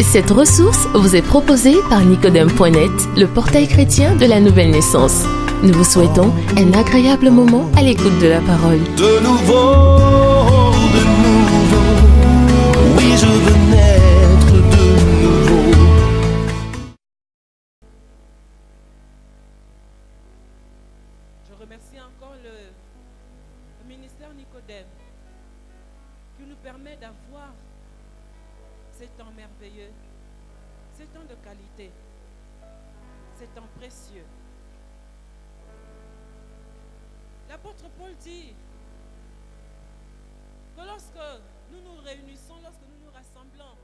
Cette ressource vous est proposée par Nicodème.net, le portail chrétien de la nouvelle naissance. Nous vous souhaitons un agréable moment à l'écoute de la parole. De nouveau, oui je veux naître de nouveau. Je remercie encore le ministère Nicodème qui nous permet d'avoir ces temps merveilleux, ces temps de qualité, ces temps précieux. L'apôtre Paul dit que lorsque nous nous réunissons, lorsque nous nous rassemblons,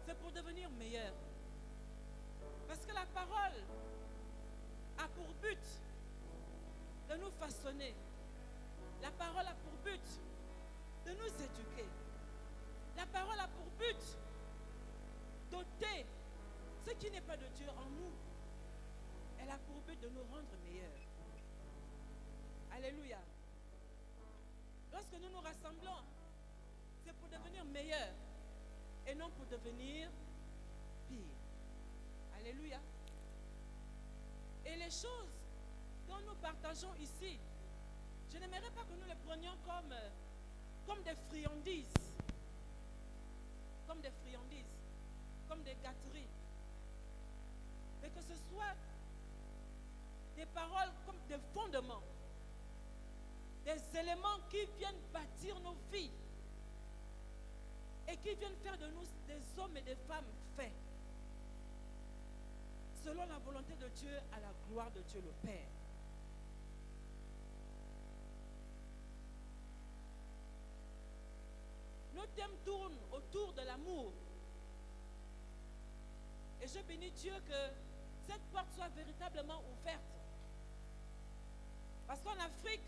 c'est pour devenir meilleurs. Parce que la parole a pour but de nous façonner. La parole a pour but de nous éduquer. La parole a pour but d'ôter ce qui n'est pas de Dieu en nous. Elle a pour but de nous rendre meilleurs. Alléluia. Lorsque nous nous rassemblons, c'est pour devenir meilleurs et non pour devenir pire. Alléluia. Et les choses dont nous partageons ici, je n'aimerais pas que nous les prenions comme des friandises. Comme des friandises, comme des gâteries. Mais que ce soit des paroles comme des fondements, des éléments qui viennent bâtir nos vies et qui viennent faire de nous des hommes et des femmes faits selon la volonté de Dieu à la gloire de Dieu le Père. Nos thèmes tournent autour de l'amour. Et je bénis Dieu que cette porte soit véritablement ouverte. Parce qu'en Afrique,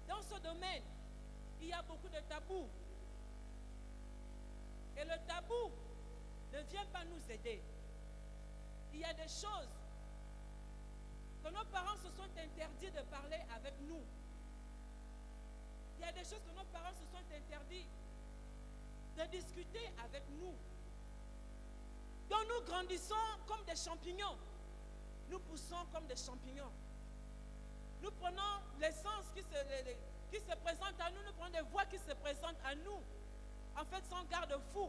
dans ce domaine, il y a beaucoup de tabous. Et le tabou ne vient pas nous aider. Il y a des choses que nos parents se sont interdits de parler avec nous. Il y a des choses que nos parents se sont interdits de discuter avec nous. Donc nous grandissons comme des champignons. Nous poussons comme des champignons. Nous prenons l'essence qui se présente à nous. Nous prenons des voix qui se présentent à nous. En fait, sans garde-fou.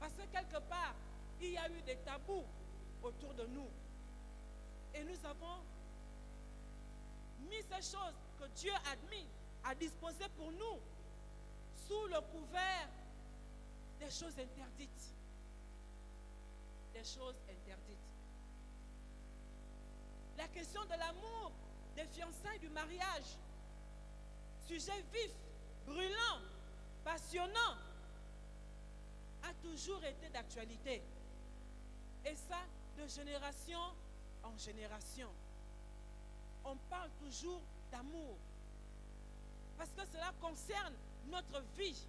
Parce que quelque part, il y a eu des tabous autour de nous. Et nous avons mis ces choses que Dieu admet à disposer pour nous sous le couvert des choses interdites. Des choses interdites. La question de l'amour, des fiançailles, du mariage, sujet vif, brûlant, passionnant, a toujours été d'actualité. Et ça, de génération en génération. On parle toujours d'amour. Parce que cela concerne notre vie.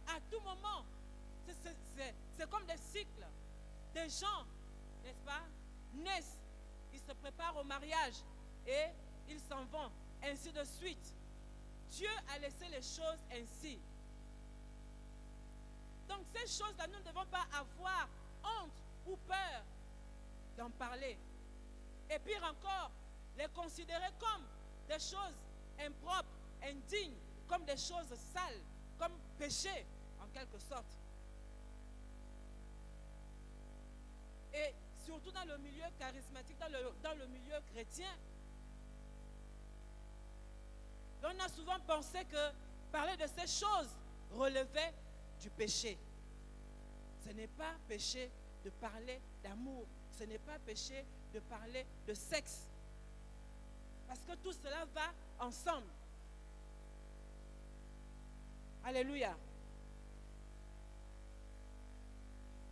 À tout moment, c'est comme des cycles. Des gens, n'est-ce pas, naissent, ils se préparent au mariage et ils s'en vont, ainsi de suite. Dieu a laissé les choses ainsi. Donc ces choses-là, nous ne devons pas avoir honte ou peur d'en parler. Et pire encore, les considérer comme des choses impropres, indignes, comme des choses sales, comme péché, en quelque sorte. Et surtout dans le milieu charismatique, dans le milieu chrétien, on a souvent pensé que parler de ces choses relevait du péché. Ce n'est pas péché de parler d'amour. Ce n'est pas péché de parler de sexe. Parce que tout cela va ensemble. Alléluia.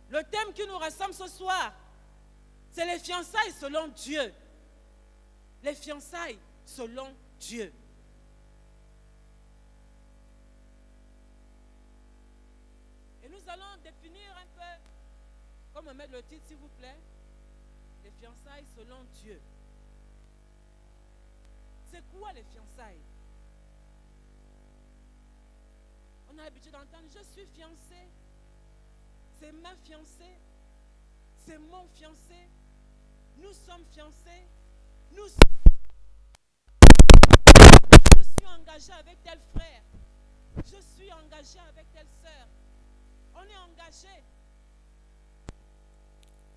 Le thème qui nous rassemble ce soir, c'est les fiançailles selon Dieu. Les fiançailles selon Dieu. Et nous allons définir un peu, comme on met le titre s'il vous plaît, les fiançailles selon Dieu. C'est quoi les fiançailles? On a l'habitude d'entendre, je suis fiancé. C'est ma fiancée. C'est mon fiancé. Nous sommes fiancés. Je suis engagé avec tel frère. Je suis engagé avec telle sœur. On est engagé.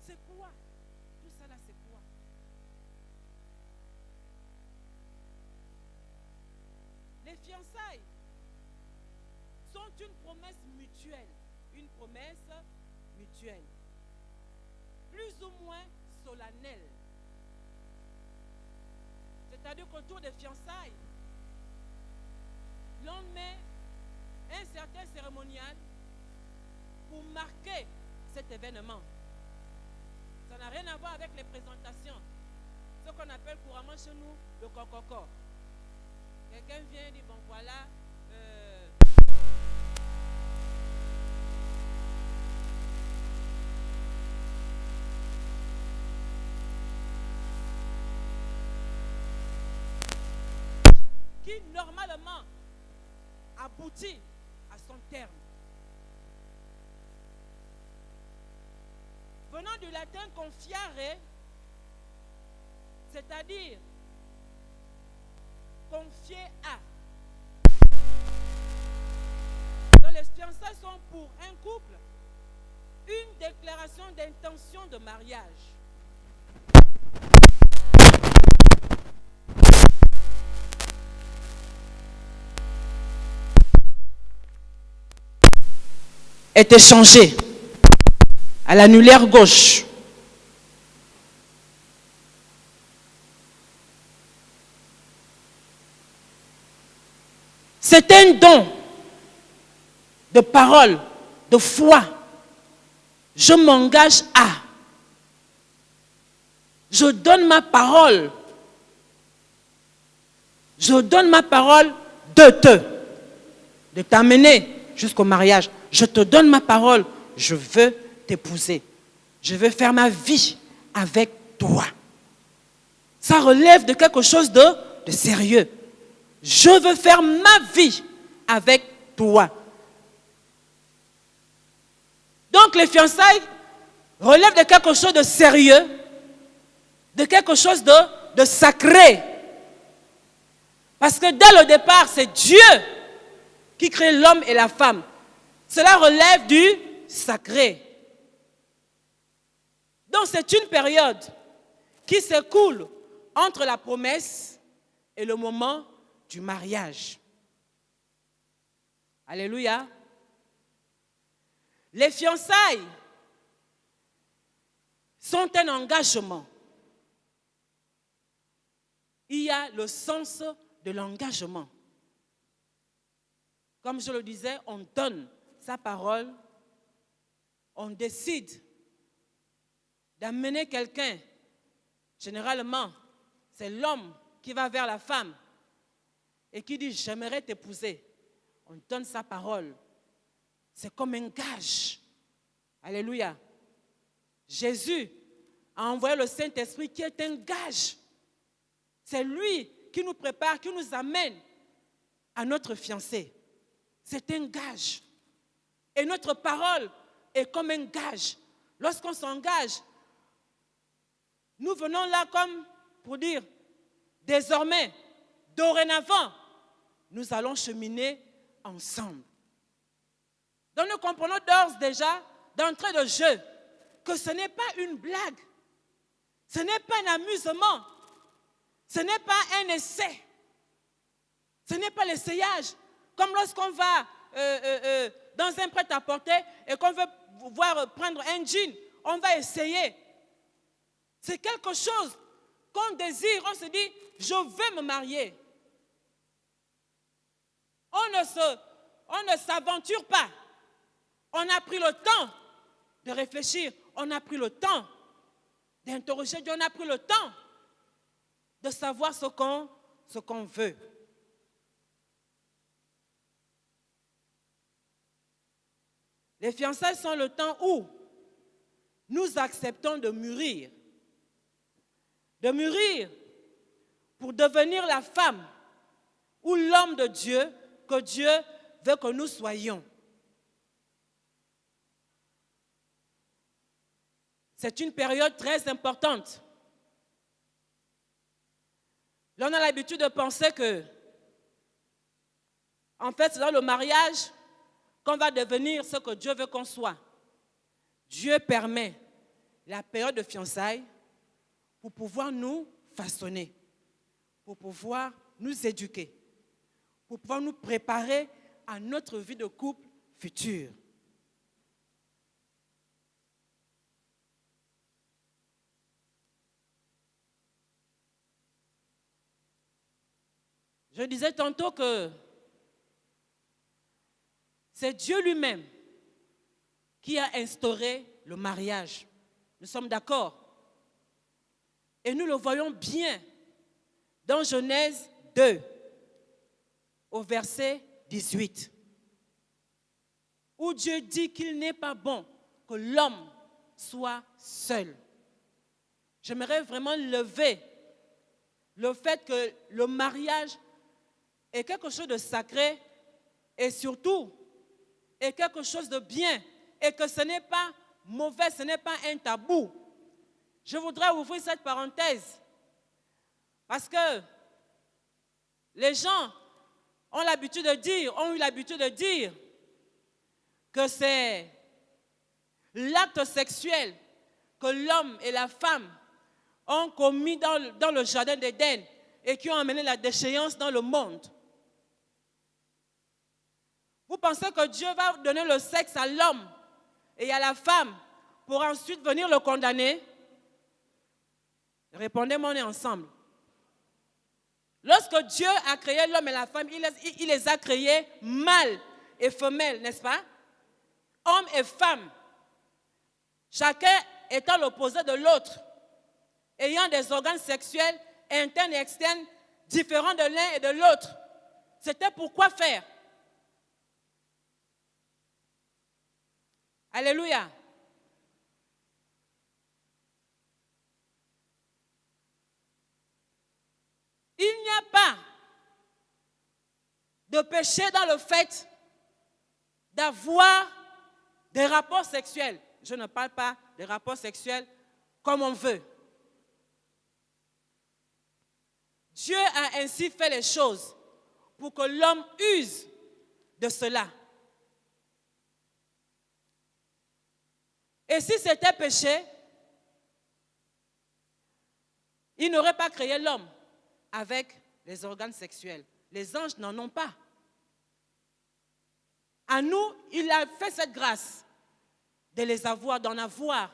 C'est quoi? Tout ça là, c'est quoi? Les fiançailles sont une promesse mutuelle. Une promesse mutuelle. Plus ou moins solennelle. C'est-à-dire qu'autour des fiançailles, l'on met un certain cérémonial pour marquer cet événement. Ça n'a rien à voir avec les présentations. Ce qu'on appelle couramment chez nous le cococo. Quelqu'un vient et dit, bon voilà, qui normalement aboutit à son terme. Venant du latin confiare, c'est-à-dire confier à. Donc les fiançailles sont pour un couple une déclaration d'intention de mariage. Est échangé à l'annulaire gauche. C'est un don de parole, de foi. Je m'engage à. Je donne ma parole. Je donne ma parole de t'amener jusqu'au mariage. Je te donne ma parole. Je veux t'épouser. Je veux faire ma vie avec toi. Ça relève de quelque chose de sérieux. Je veux faire ma vie avec toi. Donc les fiançailles relèvent de quelque chose de sérieux, de quelque chose de sacré. Parce que dès le départ, c'est Dieu qui crée l'homme et la femme. Cela relève du sacré. Donc c'est une période qui s'écoule entre la promesse et le moment du mariage. Alléluia. Les fiançailles sont un engagement. Il y a le sens de l'engagement. Comme je le disais, on donne sa parole, on décide d'amener quelqu'un. Généralement, c'est l'homme qui va vers la femme et qui dit « j'aimerais t'épouser ». On donne sa parole. C'est comme un gage. Alléluia. Jésus a envoyé le Saint-Esprit qui est un gage. C'est lui qui nous prépare, qui nous amène à notre fiancé. C'est un gage. Et notre parole est comme un gage. Lorsqu'on s'engage, nous venons là comme pour dire, désormais, dorénavant, nous allons cheminer ensemble. Donc nous comprenons d'ores déjà, d'entrée de jeu, que ce n'est pas une blague, ce n'est pas un amusement, ce n'est pas un essai, ce n'est pas l'essayage, comme lorsqu'on va dans un prêt-à-porter et qu'on veut voir prendre un jean, on va essayer. C'est quelque chose qu'on désire, on se dit, je veux me marier. On ne s'aventure pas. On a pris le temps de réfléchir. On a pris le temps d'interroger Dieu. On a pris le temps de savoir ce qu'on veut. Les fiançailles sont le temps où nous acceptons de mûrir. De mûrir pour devenir la femme ou l'homme de Dieu que Dieu veut que nous soyons. C'est une période très importante. Là, on a l'habitude de penser que, en fait, c'est dans le mariage qu'on va devenir ce que Dieu veut qu'on soit. Dieu permet la période de fiançailles pour pouvoir nous façonner, pour pouvoir nous éduquer, pour pouvoir nous préparer à notre vie de couple future. Je disais tantôt que c'est Dieu lui-même qui a instauré le mariage. Nous sommes d'accord. Et nous le voyons bien dans Genèse 2, au verset 18, où Dieu dit qu'il n'est pas bon que l'homme soit seul. J'aimerais vraiment lever le fait que le mariage est quelque chose de sacré et surtout est quelque chose de bien et que ce n'est pas mauvais, ce n'est pas un tabou. Je voudrais ouvrir cette parenthèse parce que les gens ont eu l'habitude de dire que c'est l'acte sexuel que l'homme et la femme ont commis dans le jardin d'Éden et qui ont amené la déchéance dans le monde. Vous pensez que Dieu va donner le sexe à l'homme et à la femme pour ensuite venir le condamner? Répondez-moi, on est ensemble. Lorsque Dieu a créé l'homme et la femme, il les a créés mâles et femelles, n'est-ce pas? Hommes et femmes. Chacun étant l'opposé de l'autre, ayant des organes sexuels internes et externes différents de l'un et de l'autre. C'était pour quoi faire? Alléluia. Il n'y a pas de péché dans le fait d'avoir des rapports sexuels. Je ne parle pas des rapports sexuels comme on veut. Dieu a ainsi fait les choses pour que l'homme use de cela. Et si c'était péché, il n'aurait pas créé l'homme avec les organes sexuels. Les anges n'en ont pas. À nous, il a fait cette grâce de les avoir, d'en avoir.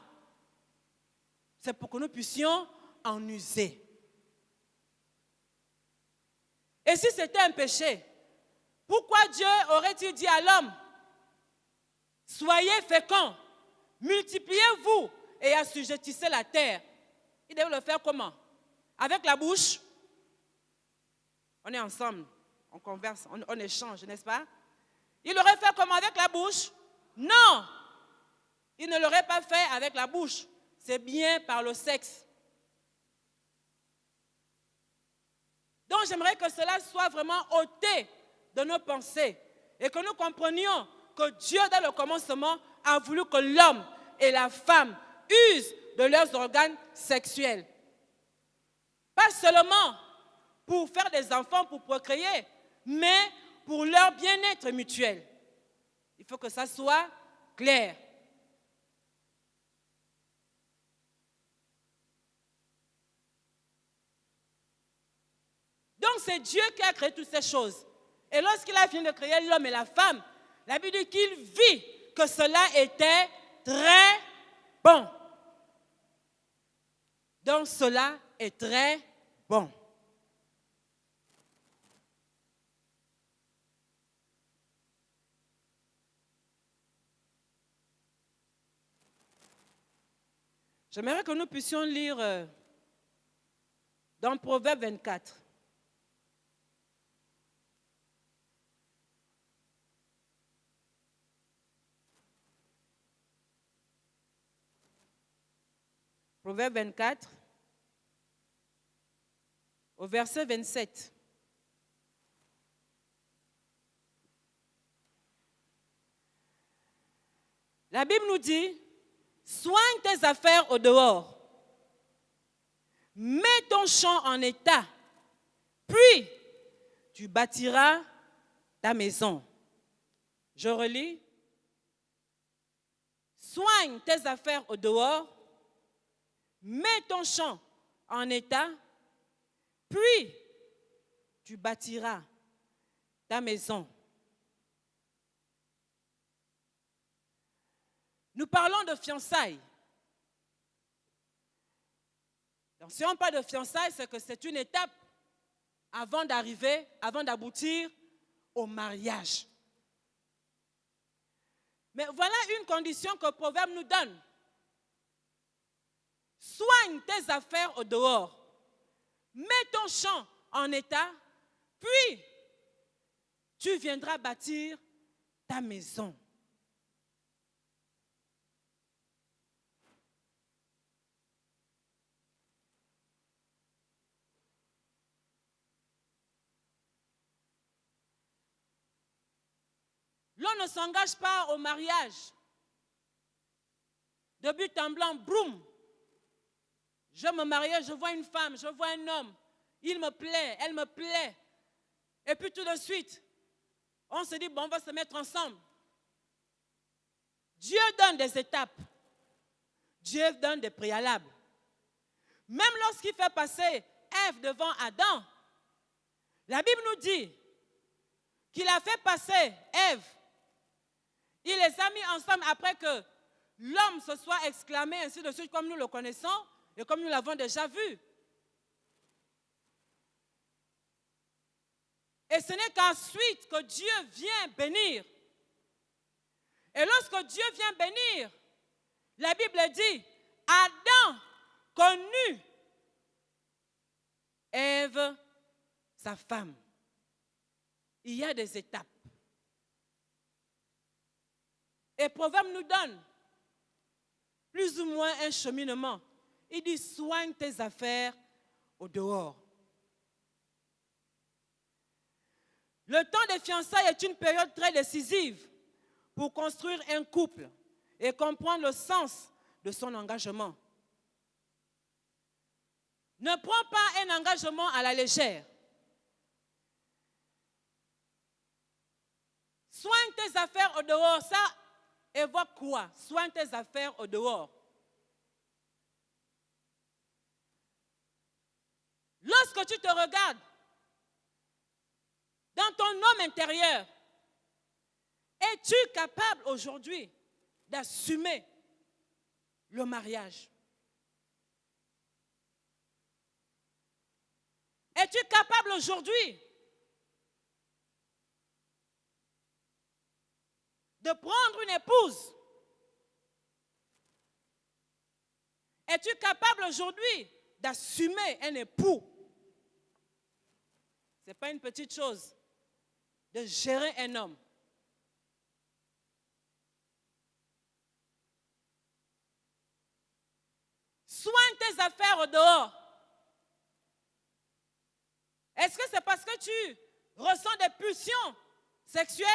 C'est pour que nous puissions en user. Et si c'était un péché, pourquoi Dieu aurait-il dit à l'homme, soyez féconds, multipliez-vous et assujettissez la terre? Il devait le faire comment? Avec la bouche? On est ensemble, on converse, on échange, n'est-ce pas? Il aurait fait comment avec la bouche? Non! Il ne l'aurait pas fait avec la bouche. C'est bien par le sexe. Donc j'aimerais que cela soit vraiment ôté de nos pensées et que nous comprenions que Dieu, dès le commencement, a voulu que l'homme et la femme usent de leurs organes sexuels. Pas seulement pour faire des enfants, pour procréer, mais pour leur bien-être mutuel. Il faut que ça soit clair. Donc c'est Dieu qui a créé toutes ces choses. Et lorsqu'il a fini de créer l'homme et la femme, la Bible dit qu'il vit que cela était très bon. Donc cela est très bon. J'aimerais que nous puissions lire dans Proverbe 24. Proverbe 24, au verset 27. La Bible nous dit, soigne tes affaires au dehors. Mets ton champ en état. Puis, tu bâtiras ta maison. Je relis. Soigne tes affaires au dehors. Mets ton champ en état. Puis, tu bâtiras ta maison. Nous parlons de fiançailles. Donc, si on parle de fiançailles, c'est que c'est une étape avant d'aboutir au mariage. Mais voilà une condition que le Proverbe nous donne. Soigne tes affaires au dehors. Mets ton champ en état, puis tu viendras bâtir ta maison. L'on ne s'engage pas au mariage. De but en blanc, boum. Je me marie, je vois une femme, je vois un homme. Il me plaît, elle me plaît. Et puis tout de suite, on se dit, bon, on va se mettre ensemble. Dieu donne des étapes. Dieu donne des préalables. Même lorsqu'il fait passer Ève devant Adam, la Bible nous dit qu'il a fait passer Ève. Il les a mis ensemble après que l'homme se soit exclamé ainsi de suite comme nous le connaissons et comme nous l'avons déjà vu. Et ce n'est qu'ensuite que Dieu vient bénir. Et lorsque Dieu vient bénir, la Bible dit, Adam connut Ève, sa femme. Il y a des étapes. Et Proverbe nous donne plus ou moins un cheminement. Il dit, soigne tes affaires au dehors. Le temps des fiançailles est une période très décisive pour construire un couple et comprendre le sens de son engagement. Ne prends pas un engagement à la légère. Soigne tes affaires au dehors. Ça évoque quoi? Soigne tes affaires au dehors. Lorsque tu te regardes dans ton homme intérieur, es-tu capable aujourd'hui d'assumer le mariage? Es-tu capable aujourd'hui de prendre une épouse? Es-tu capable aujourd'hui d'assumer un époux? Ce n'est pas une petite chose de gérer un homme. Soigne tes affaires au dehors. Est-ce que c'est parce que tu ressens des pulsions sexuelles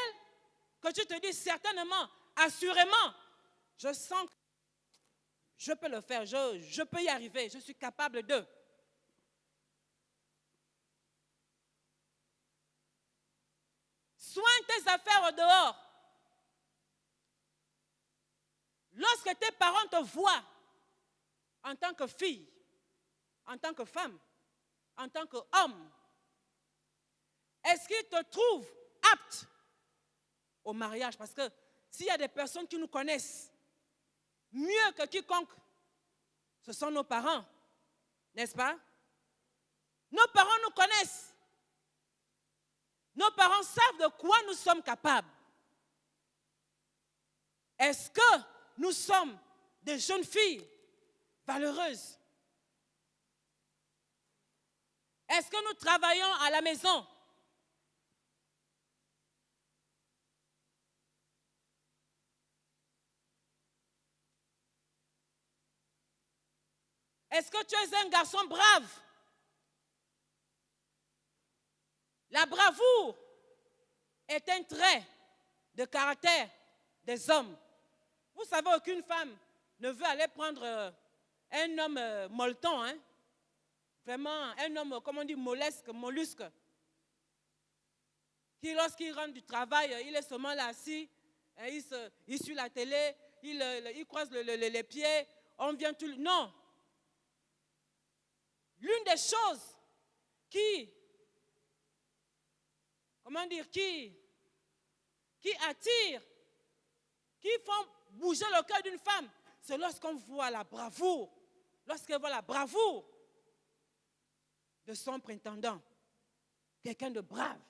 que tu te dis certainement, assurément, je sens que je peux le faire, je peux y arriver, je suis capable de. Soigne tes affaires au dehors. Lorsque tes parents te voient en tant que fille, en tant que femme, en tant qu'homme, est-ce qu'ils te trouvent apte au mariage? Parce que s'il y a des personnes qui nous connaissent mieux que quiconque, ce sont nos parents, n'est-ce pas? Nos parents nous connaissent. Nos parents savent de quoi nous sommes capables. Est-ce que nous sommes des jeunes filles valeureuses? Est-ce que nous travaillons à la maison? Est-ce que tu es un garçon brave? La bravoure est un trait de caractère des hommes. Vous savez, aucune femme ne veut aller prendre un homme molleton, hein? Vraiment, un homme, comment on dit, mollusque, qui lorsqu'il rentre du travail, il est seulement là assis, hein, il suit la télé, il croise les pieds, on vient tout... Non. L'une des choses qui attire, qui font bouger le cœur d'une femme, c'est lorsqu'on voit la bravoure, lorsqu'elle voit la bravoure de son prétendant, quelqu'un de brave,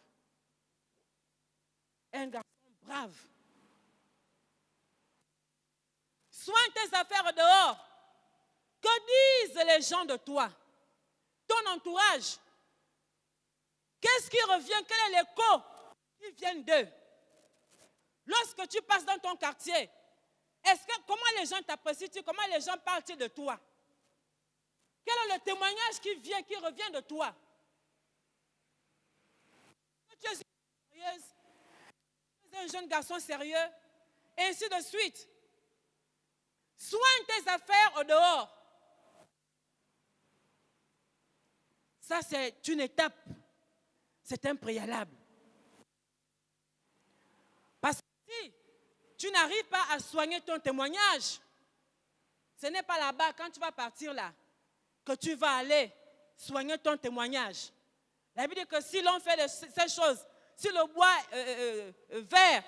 un garçon brave. Soigne tes affaires dehors. Que disent les gens de toi? Ton entourage. Qu'est-ce qui revient? Quel est l'écho qui vient d'eux? Lorsque tu passes dans ton quartier, comment les gens t'apprécient? Comment les gens parlent de toi? Quel est le témoignage qui revient de toi? Tu es sérieuse, tu es un jeune garçon sérieux, et ainsi de suite. Soigne tes affaires au dehors. Ça, c'est une étape. C'est un préalable. Parce que si tu n'arrives pas à soigner ton témoignage, ce n'est pas là-bas, quand tu vas partir là, que tu vas aller soigner ton témoignage. La Bible dit que si l'on fait ces choses, si le bois vert,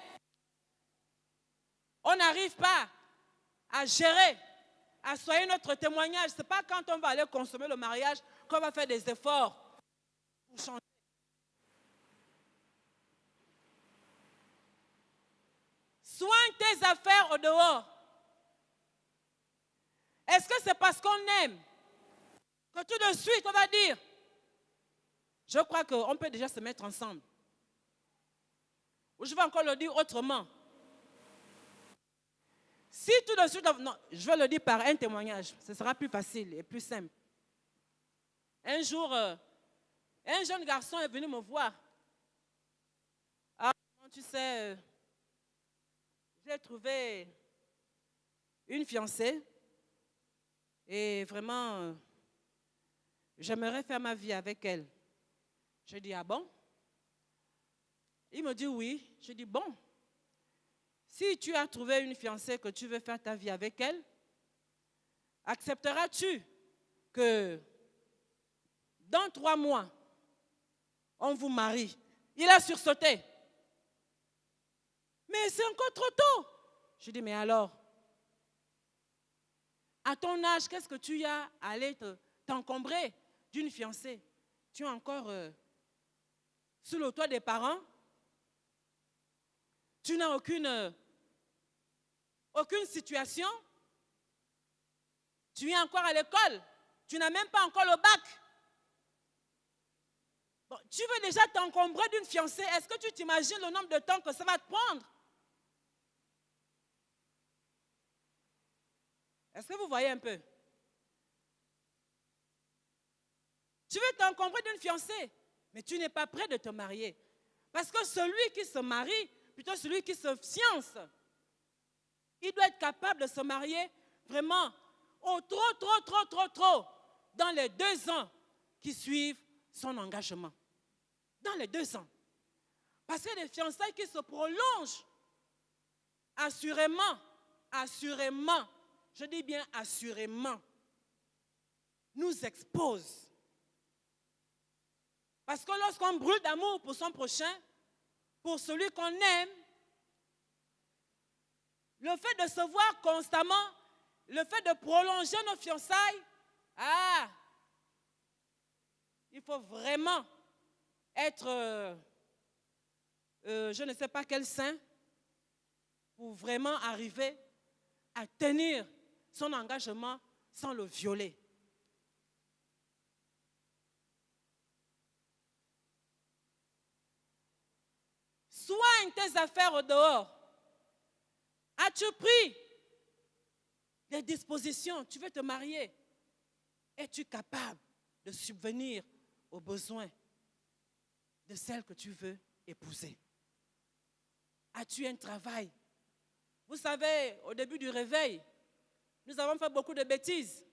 on n'arrive pas à gérer, à soigner notre témoignage. Ce n'est pas quand on va aller consommer le mariage qu'on va faire des efforts pour changer. Soigne tes affaires au dehors. Est-ce que c'est parce qu'on aime que tout de suite on va dire, je crois qu'on peut déjà se mettre ensemble? Ou je vais encore le dire autrement. Si tout de suite, non, je vais le dire par un témoignage, ce sera plus facile et plus simple. Un jour, un jeune garçon est venu me voir. Ah, tu sais, j'ai trouvé une fiancée et vraiment, j'aimerais faire ma vie avec elle. Je dis, ah bon? Il me dit oui. Je dis, bon, si tu as trouvé une fiancée que tu veux faire ta vie avec elle, accepteras-tu que dans 3 mois, on vous marie? Il a sursauté. Mais c'est encore trop tôt. Je dis, mais alors, à ton âge, qu'est-ce que tu as à aller t'encombrer d'une fiancée? Tu es encore sous le toit des parents. Tu n'as aucune situation. Tu es encore à l'école. Tu n'as même pas encore le bac. Bon, tu veux déjà t'encombrer d'une fiancée. Est-ce que tu t'imagines le nombre de temps que ça va te prendre? Est-ce que vous voyez un peu? Tu veux t'encombrer d'une fiancée, mais tu n'es pas prêt de te marier. Parce que celui qui se marie, plutôt celui qui se fiance, il doit être capable de se marier vraiment trop, dans les 2 ans qui suivent son engagement. Dans les 2 ans. Parce qu'il y a des fiançailles qui se prolongent. Assurément, je dis bien assurément, nous exposent. Parce que lorsqu'on brûle d'amour pour son prochain, pour celui qu'on aime, le fait de se voir constamment, le fait de prolonger nos fiançailles, il faut vraiment être, je ne sais pas quel saint, pour vraiment arriver à tenir son engagement sans le violer. Soigne tes affaires au dehors. As-tu pris des dispositions? Tu veux te marier. Es-tu capable de subvenir aux besoins de celle que tu veux épouser? As-tu un travail Vous savez, au début du réveil, nous avons fait beaucoup de bêtises.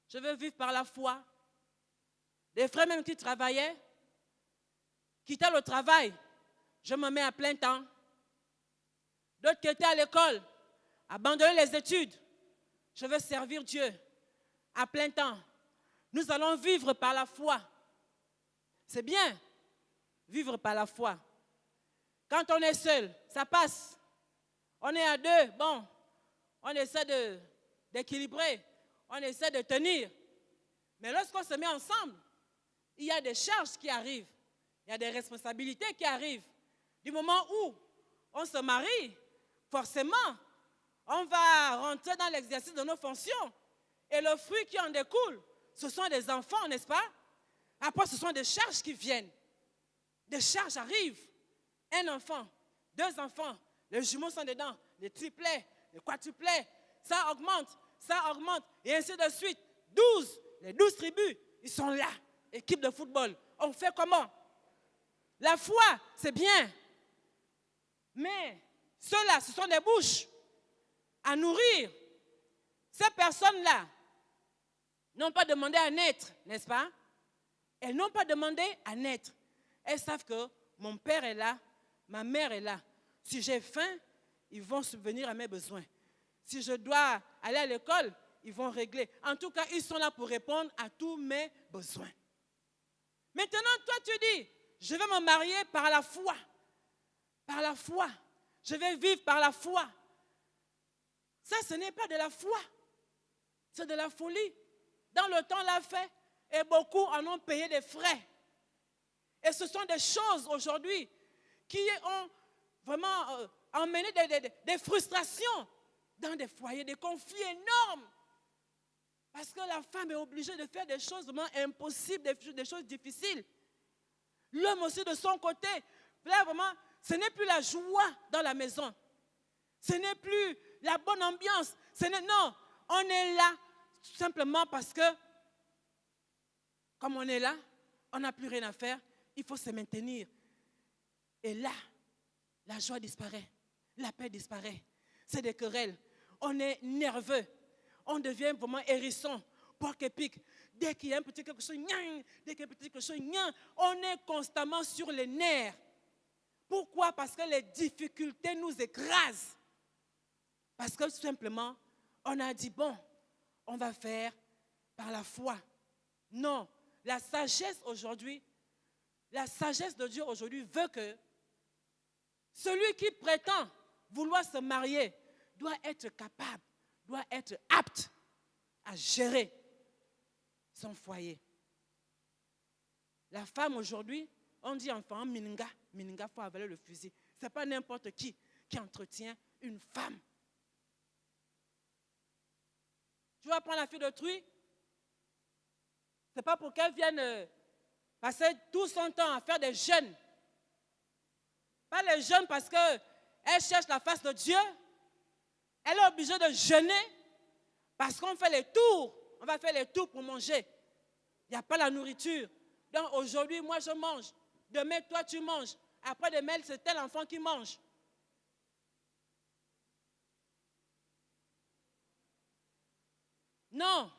Je veux vivre par la foi. Des frères même qui travaillaient, quittaient le travail, je me mets à plein temps. D'autres qui étaient à l'école, abandonner les études, je veux servir Dieu à plein temps. Nous allons vivre par la foi. C'est bien, vivre par la foi. Quand on est seul, ça passe. On est à deux, bon, on essaie d'équilibrer, on essaie de tenir. Mais lorsqu'on se met ensemble, il y a des charges qui arrivent, il y a des responsabilités qui arrivent. Du moment où on se marie, forcément, on va rentrer dans l'exercice de nos fonctions. Et le fruit qui en découle, ce sont des enfants, n'est-ce pas? Après, ce sont des charges qui viennent. Des charges arrivent. Un enfant, deux enfants, les jumeaux sont dedans, les triplets, les quadruplets, ça augmente, et ainsi de suite. 12, les 12 tribus, ils sont là. Équipe de football. On fait comment? La foi, c'est bien. Mais ceux-là, ce sont des bouches à nourrir. Ces personnes-là n'ont pas demandé à naître, n'est-ce pas? Elles n'ont pas demandé à naître. Elles savent que mon père est là, ma mère est là. Si j'ai faim, ils vont subvenir à mes besoins. Si je dois aller à l'école, ils vont régler. En tout cas, ils sont là pour répondre à tous mes besoins. Maintenant, toi, tu dis, je vais me marier par la foi. Par la foi. Je vais vivre par la foi. Ça, ce n'est pas de la foi. C'est de la folie. Dans le temps, on l'a fait. Et beaucoup en ont payé des frais. Et ce sont des choses aujourd'hui qui ont vraiment emmené des frustrations dans des foyers, des conflits énormes. Parce que la femme est obligée de faire des choses vraiment impossibles, des choses difficiles. L'homme aussi de son côté, là vraiment, ce n'est plus la joie dans la maison. Ce n'est plus la bonne ambiance. Non, on est là tout simplement parce que, comme on est là, on n'a plus rien à faire, il faut se maintenir. Et là, la joie disparaît, la paix disparaît. C'est des querelles. On est nerveux. On devient vraiment hérisson, porc-épic. Dès qu'il y a un petit quelque chose, dès qu'il y a un petit quelque chose, on est constamment sur les nerfs. Pourquoi? Parce que les difficultés nous écrasent. Parce que tout simplement, on a dit, bon, on va faire par la foi. Non, la sagesse aujourd'hui, la sagesse de Dieu aujourd'hui veut que celui qui prétend vouloir se marier doit être capable, doit être apte à gérer son foyer. La femme aujourd'hui, on dit enfant, mininga, il faut avaler le fusil. Ce n'est pas n'importe qui entretient une femme. Tu vas prendre la fille d'autrui, ce n'est pas pour qu'elle vienne passer tout son temps à faire des jeûnes. Pas les jeûnes parce qu'elle cherche la face de Dieu. Elle est obligée de jeûner parce qu'on fait les tours. On va faire les tours pour manger. Il n'y a pas la nourriture. Donc aujourd'hui, moi je mange. Demain, toi tu manges. Après demain, c'est tel enfant qui mange. Non.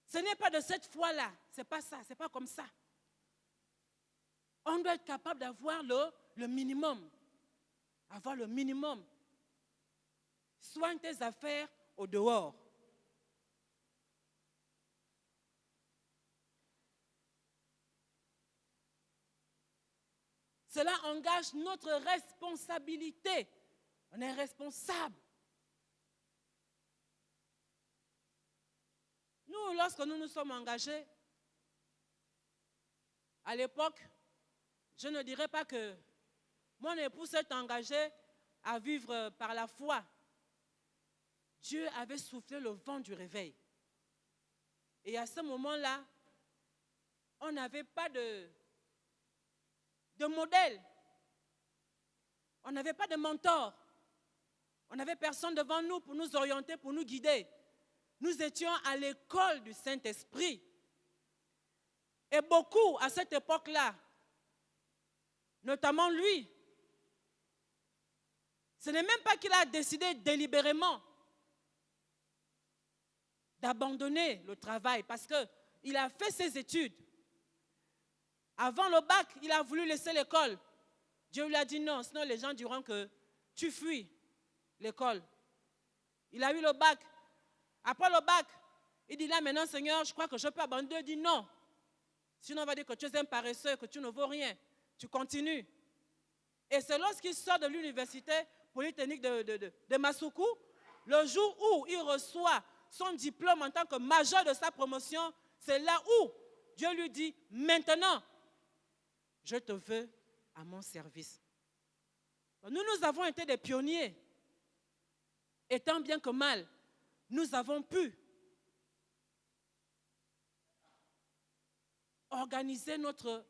Ce n'est pas de cette foi-là. Ce n'est pas ça. Ce n'est pas comme ça. On doit être capable d'avoir le minimum. Avoir le minimum. Soigne tes affaires au dehors. Cela engage notre responsabilité. On est responsable. Nous, lorsque nous nous sommes engagés, à l'époque, je ne dirais pas que mon époux s'est engagé à vivre par la foi. Dieu avait soufflé le vent du réveil. Et à ce moment-là, on n'avait pas de modèle. On n'avait pas de mentor. On n'avait personne devant nous pour nous orienter, pour nous guider. Nous étions à l'école du Saint-Esprit. Et beaucoup, à cette époque-là, notamment lui, ce n'est même pas qu'il a décidé délibérément d'abandonner le travail parce qu'il a fait ses études. Avant le bac, il a voulu laisser l'école. Dieu lui a dit non, sinon les gens diront que tu fuis l'école. Il a eu le bac. Après le bac, il dit là maintenant, Seigneur, je crois que je peux abandonner. Il dit non. Sinon on va dire que tu es un paresseux, que tu ne vaux rien. Tu continues. Et c'est lorsqu'il sort de l'université polytechnique de Masuku, le jour où il reçoit son diplôme en tant que major de sa promotion, c'est là où Dieu lui dit, maintenant, je te veux à mon service. Nous avons été des pionniers. Et tant bien que mal, nous avons pu organiser notre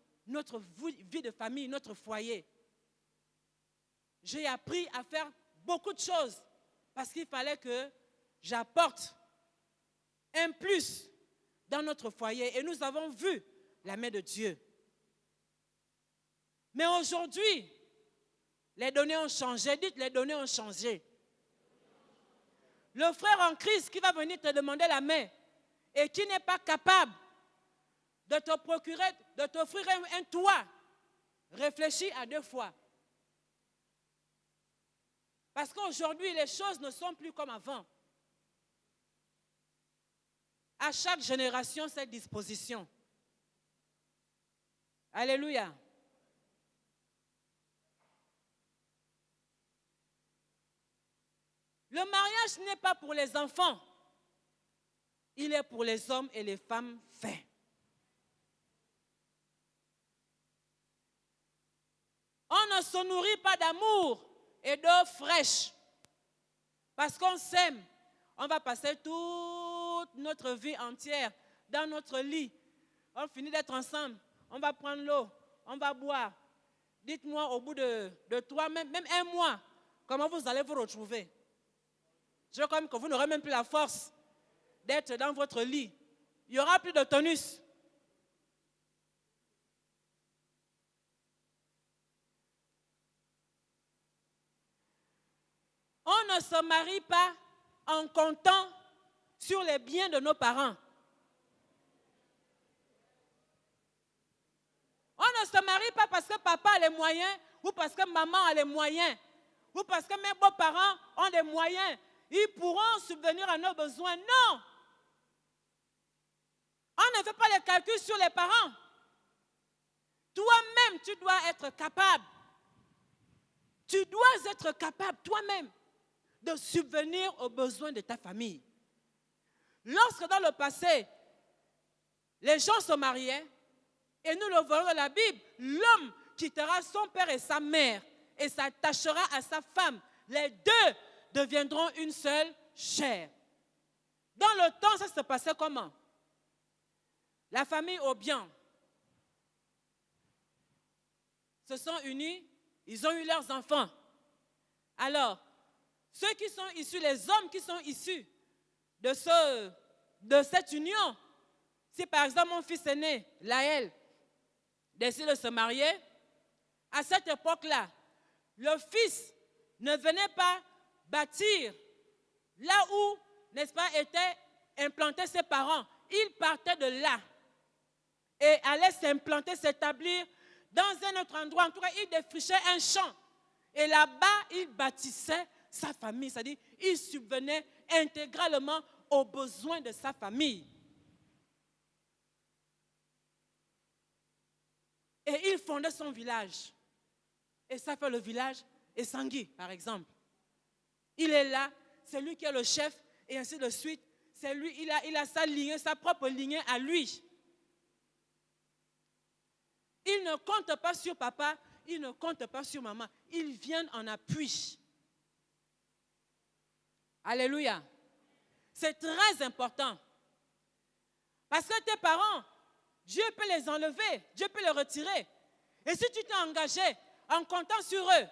vie de famille, notre foyer. J'ai appris à faire beaucoup de choses parce qu'il fallait que j'apporte un plus dans notre foyer. Et nous avons vu la main de Dieu. Mais aujourd'hui, les données ont changé. Dites, les données ont changé. Le frère en Christ qui va venir te demander la main et qui n'est pas capable de te procurer, de t'offrir un toit, réfléchis à 2 fois. Parce qu'aujourd'hui, les choses ne sont plus comme avant. À chaque génération, cette disposition. Alléluia. Le mariage n'est pas pour les enfants. Il est pour les hommes et les femmes faits. On ne se nourrit pas d'amour et d'eau fraîche. Parce qu'on s'aime. On va passer toute notre vie entière dans notre lit. On finit d'être ensemble. On va prendre l'eau. On va boire. Dites-moi au bout de 3, même 1 mois, comment vous allez vous retrouver. Je veux quand même que vous n'aurez même plus la force d'être dans votre lit. Il n'y aura plus de tonus. On ne se marie pas en comptant sur les biens de nos parents. On ne se marie pas parce que papa a les moyens ou parce que maman a les moyens ou parce que mes beaux-parents ont des moyens. Ils pourront subvenir à nos besoins. Non! On ne fait pas les calculs sur les parents. Toi-même, tu dois être capable. Tu dois être capable toi-même de subvenir aux besoins de ta famille. Lorsque dans le passé, les gens se mariaient, et nous le voyons dans la Bible, l'homme quittera son père et sa mère et s'attachera à sa femme. Les 2 deviendront une seule chair. Dans le temps, ça se passait comment? La famille au bien se sont unis, ils ont eu leurs enfants. Alors, ceux qui sont issus, les hommes qui sont issus de cette union, si par exemple mon fils aîné, Laël, décide de se marier, à cette époque-là, le fils ne venait pas bâtir là où, n'est-ce pas, étaient implantés ses parents. Il partait de là et allait s'implanter, s'établir dans un autre endroit. En tout cas, il défrichait un champ. Et là-bas, il bâtissait sa famille. C'est-à-dire, il subvenait intégralement aux besoins de sa famille. Et il fondait son village. Et ça fait le village Essangui, par exemple. Il est là, c'est lui qui est le chef, et ainsi de suite. C'est lui, il a sa lignée, sa propre lignée à lui. Il ne compte pas sur papa, il ne compte pas sur maman. Ils viennent en appui. Alléluia. C'est très important. Parce que tes parents, Dieu peut les enlever, Dieu peut les retirer. Et si tu t'es engagé en comptant sur eux,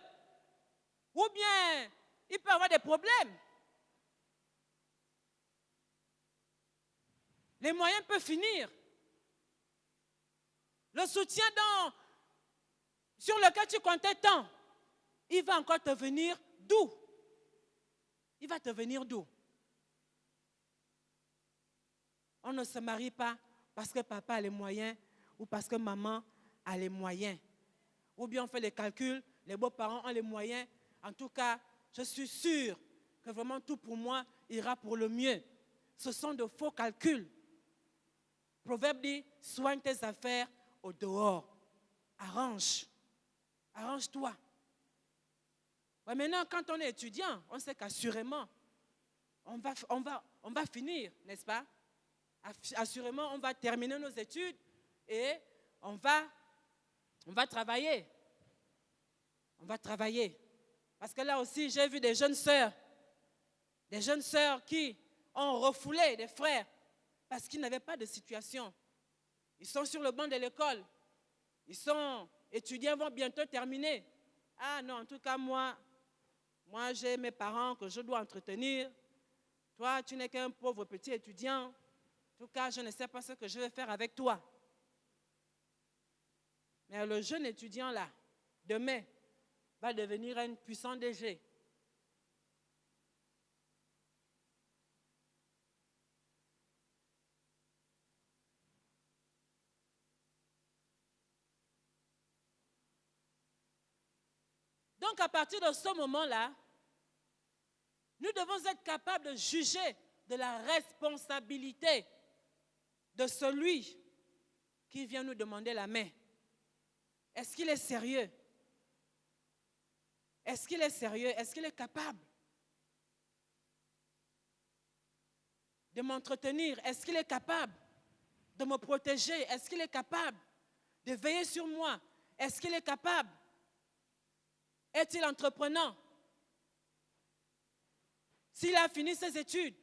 ou bien il peut y avoir des problèmes. Les moyens peuvent finir. le soutien sur lequel tu comptais tant, il va encore te venir d'où? Il va te venir d'où? On ne se marie pas parce que papa a les moyens ou parce que maman a les moyens. Ou bien on fait les calculs, les beaux-parents ont les moyens. En tout cas, je suis sûre que vraiment tout pour moi ira pour le mieux. Ce sont de faux calculs. Proverbe dit, soigne tes affaires au dehors. Arrange-toi. Ouais, maintenant, quand on est étudiant, on sait qu'assurément, on va finir, n'est-ce pas? Assurément, on va terminer nos études et on va travailler. On va travailler. Parce que là aussi, j'ai vu des jeunes sœurs qui ont refoulé des frères parce qu'ils n'avaient pas de situation. Ils sont sur le banc de l'école. Ils sont étudiants, vont bientôt terminer. Ah non, en tout cas, moi j'ai mes parents que je dois entretenir. Toi, tu n'es qu'un pauvre petit étudiant. En tout cas, je ne sais pas ce que je vais faire avec toi. Mais le jeune étudiant là, demain, va devenir un puissant DG. Donc, à partir de ce moment-là, nous devons être capables de juger de la responsabilité de celui qui vient nous demander la main. Est-ce qu'il est sérieux? Est-ce qu'il est sérieux? Est-ce qu'il est capable de m'entretenir? Est-ce qu'il est capable de me protéger? Est-ce qu'il est capable de veiller sur moi? Est-ce qu'il est capable? Est-il entreprenant? S'il a fini ses études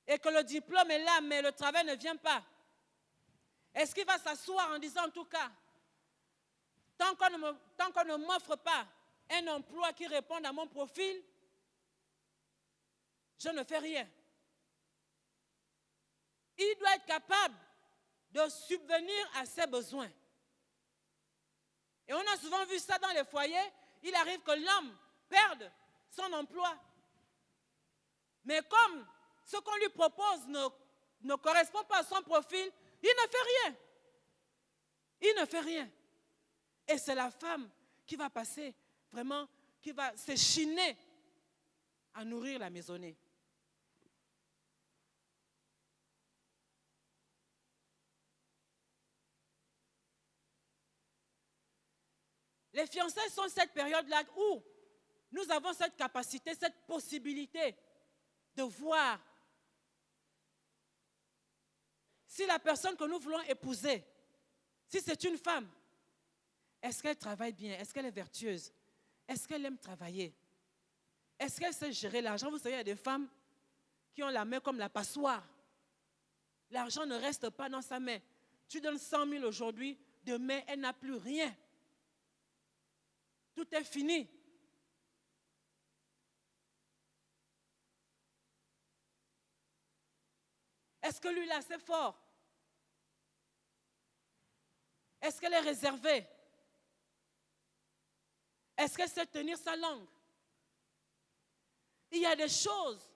et que le diplôme est là, mais le travail ne vient pas, est-ce qu'il va s'asseoir en disant en tout cas, tant qu'on ne m'offre pas un emploi qui réponde à mon profil, je ne fais rien. Il doit être capable de subvenir à ses besoins. Et on a souvent vu ça dans les foyers. Il arrive que l'homme perde son emploi. Mais comme ce qu'on lui propose ne correspond pas à son profil, il ne fait rien. Il ne fait rien. Et c'est la femme qui va passer, vraiment, qui va s'échiner à nourrir la maisonnée. Les fiançailles sont cette période-là où nous avons cette capacité, cette possibilité de voir si la personne que nous voulons épouser, si c'est une femme, est-ce qu'elle travaille bien? Est-ce qu'elle est vertueuse? Est-ce qu'elle aime travailler? Est-ce qu'elle sait gérer l'argent? Vous savez, il y a des femmes qui ont la main comme la passoire. L'argent ne reste pas dans sa main. Tu donnes 100 000 aujourd'hui, demain, elle n'a plus rien. Tout est fini. Est-ce que lui, là, c'est fort? Est-ce qu'elle est réservée? Est-ce qu'elle sait tenir sa langue? Il y a des choses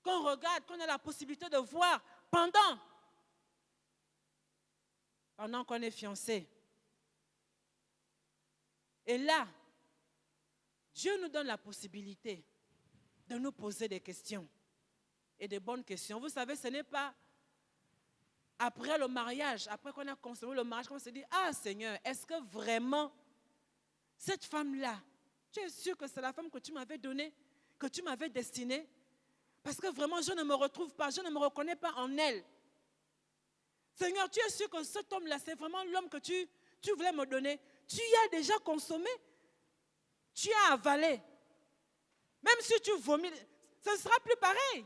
qu'on regarde, qu'on a la possibilité de voir pendant qu'on est fiancé. Et là, Dieu nous donne la possibilité de nous poser des questions. Et des bonnes questions. Vous savez, ce n'est pas après le mariage, après qu'on a consommé le mariage, qu'on se dit, ah Seigneur, est-ce que vraiment cette femme-là, tu es sûr que c'est la femme que tu m'avais donnée, que tu m'avais destinée? Parce que vraiment, je ne me retrouve pas, je ne me reconnais pas en elle. Seigneur, tu es sûr que cet homme-là, c'est vraiment l'homme que tu voulais me donner? Tu y as déjà consommé, tu as avalé. Même si tu vomis, ce ne sera plus pareil.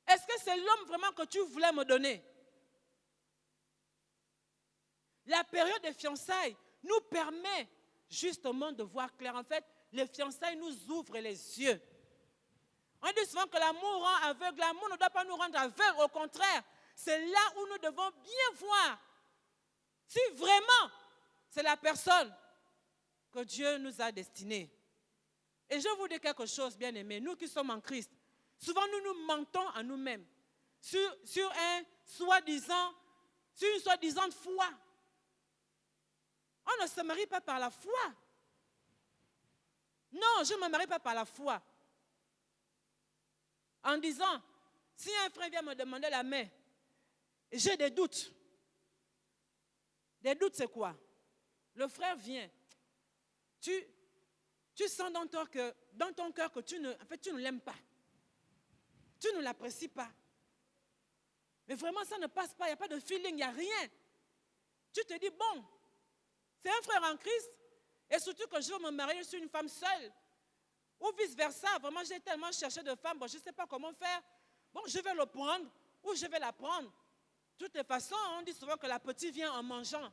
Est-ce que c'est l'homme vraiment que tu voulais me donner? La période des fiançailles nous permet justement de voir clair. En fait, les fiançailles nous ouvrent les yeux. On dit souvent que l'amour rend aveugle. L'amour ne doit pas nous rendre aveugles. Au contraire, c'est là où nous devons bien voir si vraiment c'est la personne que Dieu nous a destinée. Et je vous dis quelque chose, bien-aimés, nous qui sommes en Christ, souvent nous nous mentons à nous-mêmes sur une soi-disant foi. On ne se marie pas par la foi. Non, je ne me marie pas par la foi. En disant, si un frère vient me demander la main, j'ai des doutes. Des doutes, c'est quoi? Le frère vient. Tu sens dans ton cœur que tu ne l'aimes pas. Tu ne l'apprécies pas. Mais vraiment, ça ne passe pas. Il n'y a pas de feeling, il n'y a rien. Tu te dis, bon, c'est un frère en Christ. Et surtout que je veux me marier, je suis une femme seule. Ou vice-versa. Vraiment, j'ai tellement cherché de femmes. Bon, je ne sais pas comment faire. Bon, je vais le prendre ou je vais la prendre. De toutes les façons, on dit souvent que la petite vient en mangeant.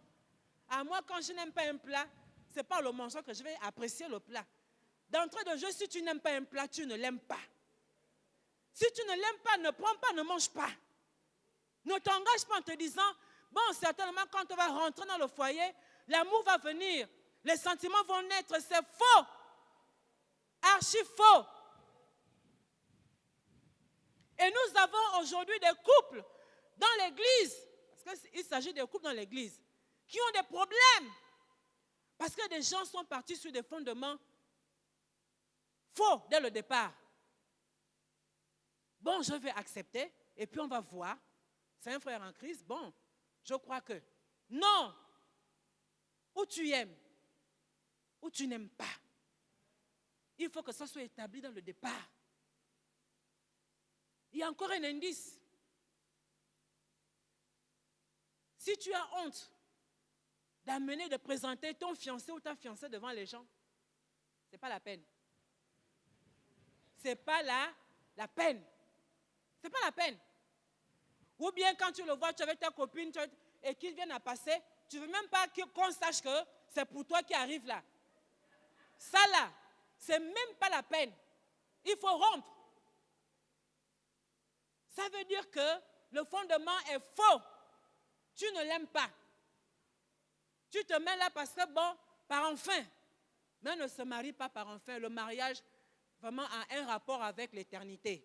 À moi, quand je n'aime pas un plat, ce n'est pas le mangeant que je vais apprécier le plat. D'entrée de jeu, si tu n'aimes pas un plat, tu ne l'aimes pas. Si tu ne l'aimes pas, ne prends pas, ne mange pas. Ne t'engage pas en te disant, bon, certainement, quand on va rentrer dans le foyer, l'amour va venir, les sentiments vont naître. C'est faux. Archi faux. Et nous avons aujourd'hui des couples dans l'église, parce qu'il s'agit des couples dans l'église, qui ont des problèmes. Parce que des gens sont partis sur des fondements faux dès le départ. Bon, je vais accepter, et puis on va voir. C'est un frère en Christ, bon, je crois que. Non, ou tu aimes, ou tu n'aimes pas. Il faut que ça soit établi dans le départ. Il y a encore un indice. Si tu as honte d'amener, de présenter ton fiancé ou ta fiancée devant les gens, ce n'est pas la peine. Ce n'est pas la peine. Ce n'est pas la peine. Ou bien quand tu le vois, tu es avec ta copine et qu'il vienne à passer, tu ne veux même pas qu'on sache que c'est pour toi qui arrive là. Ça là, c'est même pas la peine. Il faut rompre. Ça veut dire que le fondement est faux. Tu ne l'aimes pas. Tu te mets là parce que, bon, par enfin. Mais on ne se marie pas par enfin. Le mariage, vraiment, a un rapport avec l'éternité.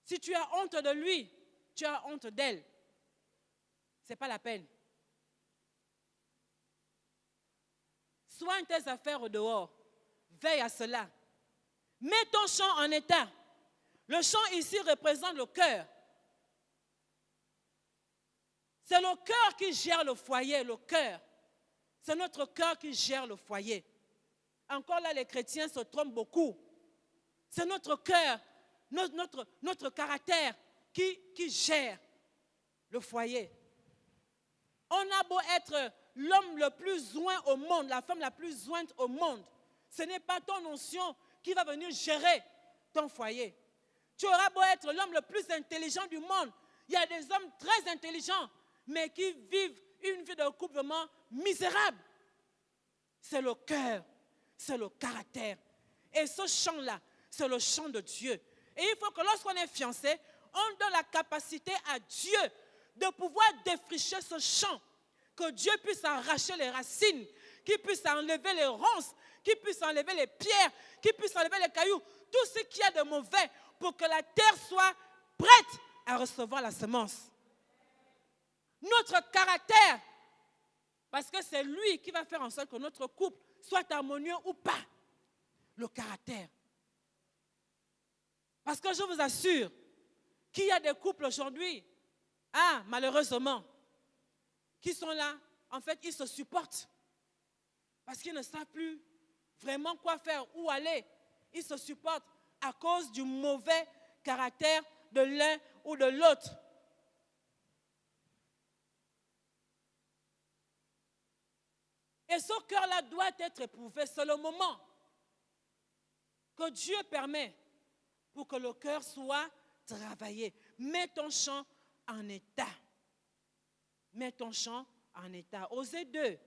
Si tu as honte de lui, tu as honte d'elle. Ce n'est pas la peine. Soigne tes affaires au dehors. Veille à cela. Mets ton champ en état. Le champ ici représente le cœur. C'est le cœur qui gère le foyer, le cœur. C'est notre cœur qui gère le foyer. Encore là, les chrétiens se trompent beaucoup. C'est notre cœur, notre caractère qui gère le foyer. On a beau être l'homme le plus joint au monde, la femme la plus jointe au monde. Ce n'est pas ton notion qui va venir gérer ton foyer. Tu auras beau être l'homme le plus intelligent du monde. Il y a des hommes très intelligents, mais qui vivent une vie de couple vraiment misérable. C'est le cœur, c'est le caractère. Et ce champ-là, c'est le champ de Dieu. Et il faut que lorsqu'on est fiancé, on donne la capacité à Dieu de pouvoir défricher ce champ. Que Dieu puisse arracher les racines, qu'il puisse enlever les ronces, qu'il puisse enlever les pierres, qu'il puisse enlever les cailloux, tout ce qu'il y a de mauvais pour que la terre soit prête à recevoir la semence. Notre caractère, parce que c'est lui qui va faire en sorte que notre couple soit harmonieux ou pas. Le caractère. Parce que je vous assure qu'il y a des couples aujourd'hui, malheureusement, qui sont là, en fait, ils se supportent. Parce qu'ils ne savent plus vraiment quoi faire, où aller. Ils se supportent à cause du mauvais caractère de l'un ou de l'autre. Et ce cœur-là doit être éprouvé. C'est le moment que Dieu permet pour que le cœur soit travaillé. Mets ton champ en état. Mets ton champ en état. Osée 2.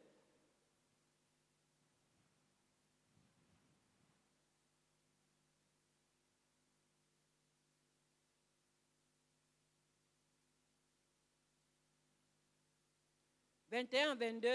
21, 22.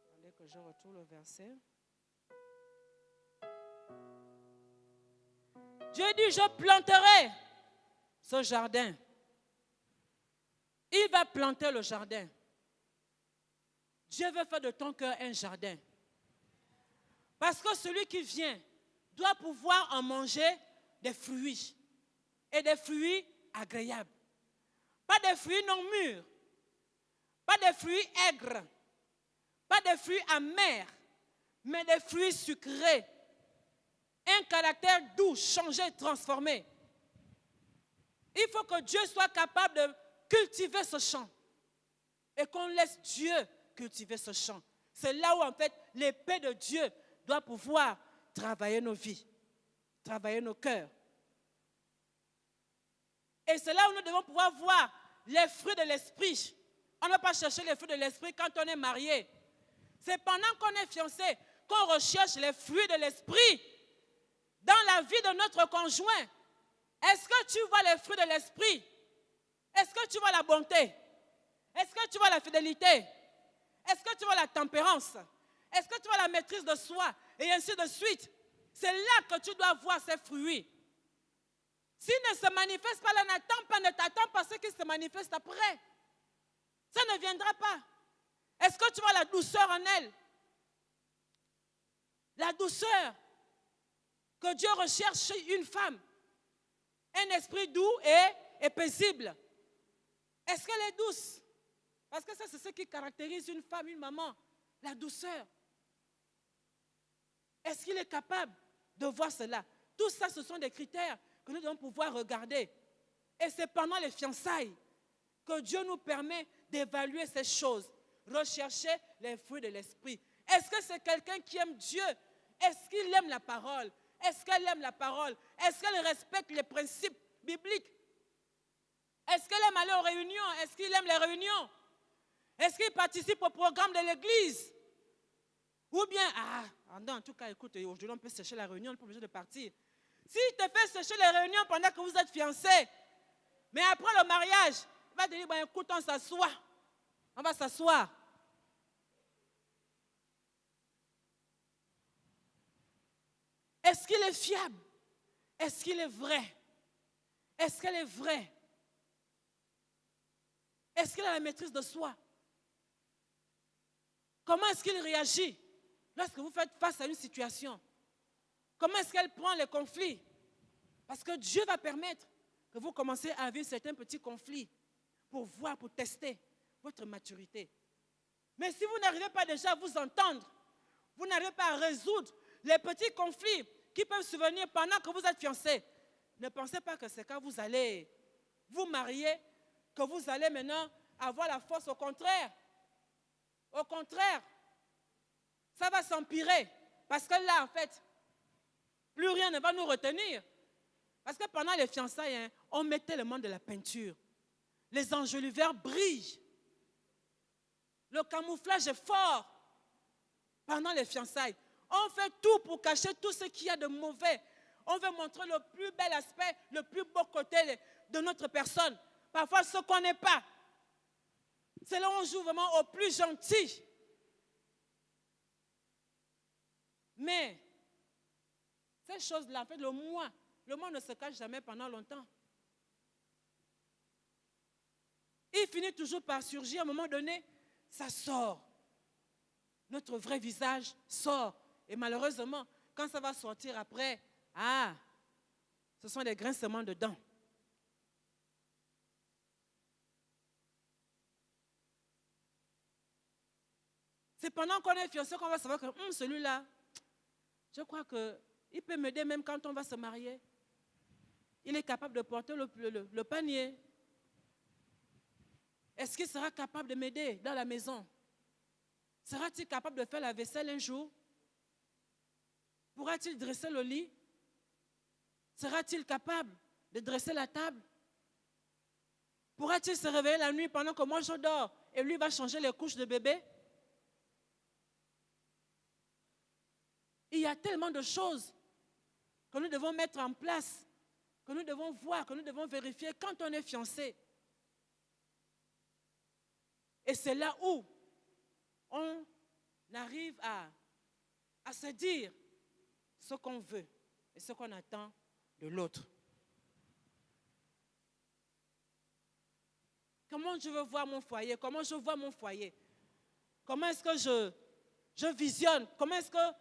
Attendez que je retourne le verset. Dieu dit, je planterai ce jardin. Il va planter le jardin. Dieu veut faire de ton cœur un jardin. Parce que celui qui vient doit pouvoir en manger des fruits. Et des fruits agréables. Pas des fruits non mûrs. Pas des fruits aigres. Pas des fruits amers. Mais des fruits sucrés. Un caractère doux, changé, transformé. Il faut que Dieu soit capable de cultiver ce champ. Et qu'on laisse Dieu cultiver ce champ. C'est là où en fait l'épée de Dieu doit pouvoir travailler nos vies. Travailler nos cœurs. Et c'est là où nous devons pouvoir voir les fruits de l'esprit. On ne va pas chercher les fruits de l'esprit quand on est marié. C'est pendant qu'on est fiancé qu'on recherche les fruits de l'esprit dans la vie de notre conjoint. Est-ce que tu vois les fruits de l'esprit? Est-ce que tu vois la bonté? Est-ce que tu vois la fidélité? Est-ce que tu vois la tempérance? Est-ce que tu vois la maîtrise de soi? Et ainsi de suite. C'est là que tu dois voir ces fruits. S'ils ne se manifestent pas là, n'attends pas, ne t'attends pas à ce qu'ils se manifestent après. Ça ne viendra pas. Est-ce que tu vois la douceur en elle? La douceur que Dieu recherche chez une femme. Un esprit doux et paisible. Est-ce qu'elle est douce? Parce que ça, c'est ce qui caractérise une femme, une maman. La douceur. Est-ce qu'il est capable de voir cela? Tout ça, ce sont des critères que nous devons pouvoir regarder. Et c'est pendant les fiançailles que Dieu nous permet d'évaluer ces choses. Rechercher les fruits de l'esprit. Est-ce que c'est quelqu'un qui aime Dieu? Est-ce qu'il aime la parole? Est-ce qu'elle aime la parole? Est-ce qu'elle respecte les principes bibliques? Est-ce qu'elle aime aller aux réunions? Est-ce qu'il aime les réunions? Est-ce qu'il participe au programme de l'église? Ou bien, en tout cas, écoute, aujourd'hui on peut sécher la réunion, on n'est pas obligé de partir. S'il te fait sécher les réunions pendant que vous êtes fiancés, mais après le mariage, il va te dire, écoute, on s'assoit. On va s'asseoir. Est-ce qu'il est fiable? Est-ce qu'il est vrai? Est-ce qu'elle est vraie? Est-ce qu'elle a la maîtrise de soi? Comment est-ce qu'il réagit lorsque vous faites face à une situation? Comment est-ce qu'elle prend les conflits? Parce que Dieu va permettre que vous commencez à vivre certains petits conflits pour voir, pour tester votre maturité. Mais si vous n'arrivez pas déjà à vous entendre, vous n'arrivez pas à résoudre les petits conflits qui peuvent survenir pendant que vous êtes fiancés, ne pensez pas que c'est quand vous allez vous marier que vous allez maintenant avoir la force. Au contraire, ça va s'empirer. Parce que là, en fait, plus rien ne va nous retenir. Parce que pendant les fiançailles, on met tellement de la peinture. Les enjoliveurs brillent. Le camouflage est fort pendant les fiançailles. On fait tout pour cacher tout ce qu'il y a de mauvais. On veut montrer le plus bel aspect, le plus beau côté de notre personne. Parfois, ce qu'on n'est pas. C'est là où on joue vraiment au plus gentil. Mais, ces choses-là, en fait, le moi ne se cache jamais pendant longtemps. Il finit toujours par surgir. À un moment donné, ça sort. Notre vrai visage sort. Et malheureusement, quand ça va sortir après, ce sont des grincements de dents. C'est pendant qu'on est fiancé qu'on va savoir que celui-là, je crois qu'il peut m'aider même quand on va se marier. Il est capable de porter le panier. Est-ce qu'il sera capable de m'aider dans la maison? Sera-t-il capable de faire la vaisselle un jour? Pourra-t-il dresser le lit? Sera-t-il capable de dresser la table? Pourra-t-il se réveiller la nuit pendant que moi je dors et lui va changer les couches de bébé? Il y a tellement de choses que nous devons mettre en place, que nous devons voir, que nous devons vérifier quand on est fiancé. Et c'est là où on arrive à se dire ce qu'on veut et ce qu'on attend de l'autre. Comment je veux voir mon foyer? Comment je vois mon foyer? Comment est-ce que je visionne? Comment est-ce que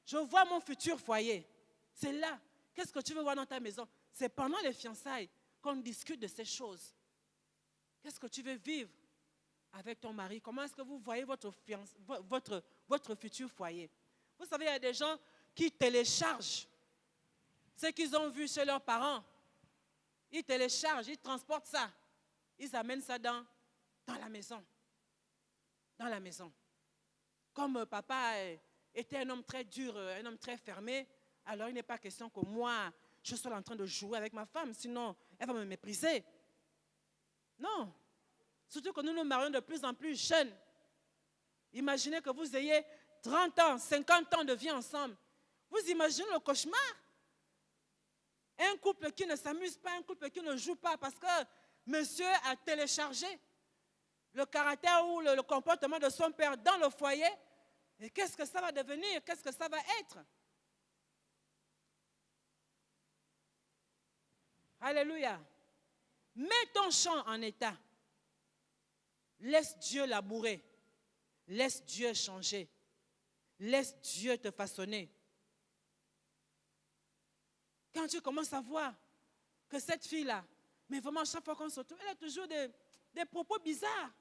je vois mon futur foyer? C'est là. Qu'est-ce que tu veux voir dans ta maison? C'est pendant les fiançailles qu'on discute de ces choses. Qu'est-ce que tu veux vivre avec ton mari? Comment est-ce que vous voyez votre futur foyer? Vous savez, il y a des gens qui téléchargent ce qu'ils ont vu chez leurs parents. Ils téléchargent, ils transportent ça. Ils amènent ça dans la maison. Dans la maison. Comme papa était un homme très dur, un homme très fermé, alors il n'est pas question que moi, je sois en train de jouer avec ma femme, sinon elle va me mépriser. Non. Surtout que nous nous marions de plus en plus jeunes. Imaginez que vous ayez 30 ans, 50 ans de vie ensemble. Vous imaginez le cauchemar? Un couple qui ne s'amuse pas, un couple qui ne joue pas parce que monsieur a téléchargé le caractère ou le comportement de son père dans le foyer. Et qu'est-ce que ça va devenir? Qu'est-ce que ça va être? Alléluia. Mets ton champ en état. Laisse Dieu labourer. Laisse Dieu changer. Laisse Dieu te façonner. Quand tu commences à voir que cette fille-là, mais vraiment chaque fois qu'on se retrouve, elle a toujours des propos bizarres.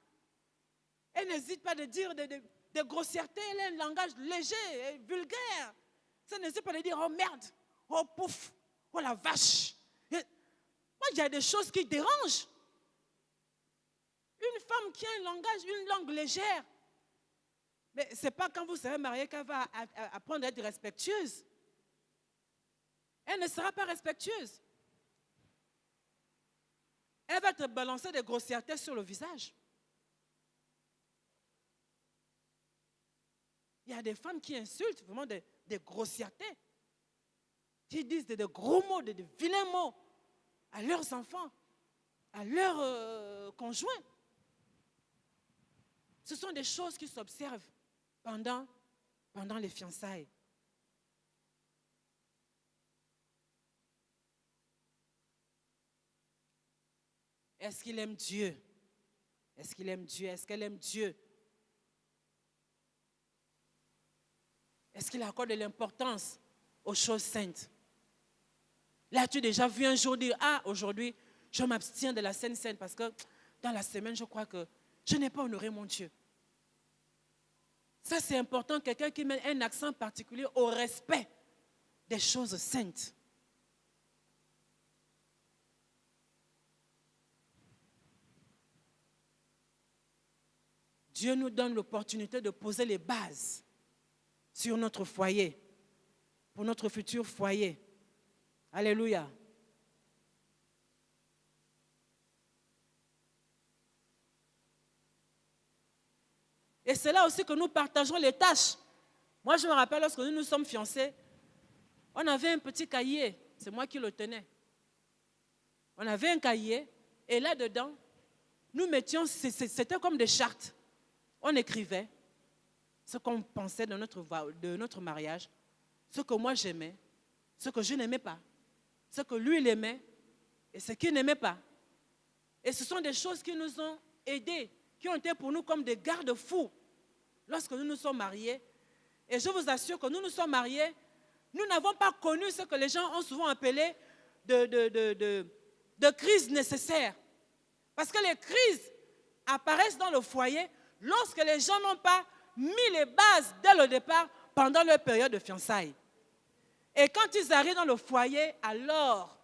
Elle n'hésite pas de dire des grossièretés, elle a un langage léger et vulgaire. Ça n'hésite pas de dire oh merde, oh pouf, oh la vache. Moi, il y a des choses qui dérangent. Une femme qui a un langage, une langue légère, mais ce n'est pas quand vous serez mariés qu'elle va apprendre à être respectueuse. Elle ne sera pas respectueuse. Elle va te balancer des grossièretés sur le visage. Il y a des femmes qui insultent vraiment des grossièretés, qui disent des gros mots, des vilains mots à leurs enfants, à leurs conjoints. Ce sont des choses qui s'observent pendant les fiançailles. Est-ce qu'il aime Dieu? Est-ce qu'il aime Dieu? Est-ce qu'elle aime Dieu? Est-ce qu'il accorde de l'importance aux choses saintes? L'as-tu déjà vu un jour dire, ah, aujourd'hui, je m'abstiens de la scène sainte parce que dans la semaine, je crois que je n'ai pas honoré mon Dieu. Ça, c'est important, quelqu'un qui met un accent particulier au respect des choses saintes. Dieu nous donne l'opportunité de poser les bases sur notre foyer, pour notre futur foyer. Alléluia. Et c'est là aussi que nous partageons les tâches. Moi, je me rappelle lorsque nous nous sommes fiancés, on avait un petit cahier, c'est moi qui le tenais. On avait un cahier et là-dedans, nous mettions, c'était comme des chartes. On écrivait ce qu'on pensait de notre mariage, ce que moi j'aimais, ce que je n'aimais pas, ce que lui il aimait et ce qu'il n'aimait pas. Et ce sont des choses qui nous ont aidés, qui ont été pour nous comme des garde-fous lorsque nous nous sommes mariés. Et je vous assure que nous nous sommes mariés, nous n'avons pas connu ce que les gens ont souvent appelé de crise nécessaire. Parce que les crises apparaissent dans le foyer lorsque les gens n'ont pas mis les bases dès le départ pendant leur période de fiançailles. Et quand ils arrivent dans le foyer, alors,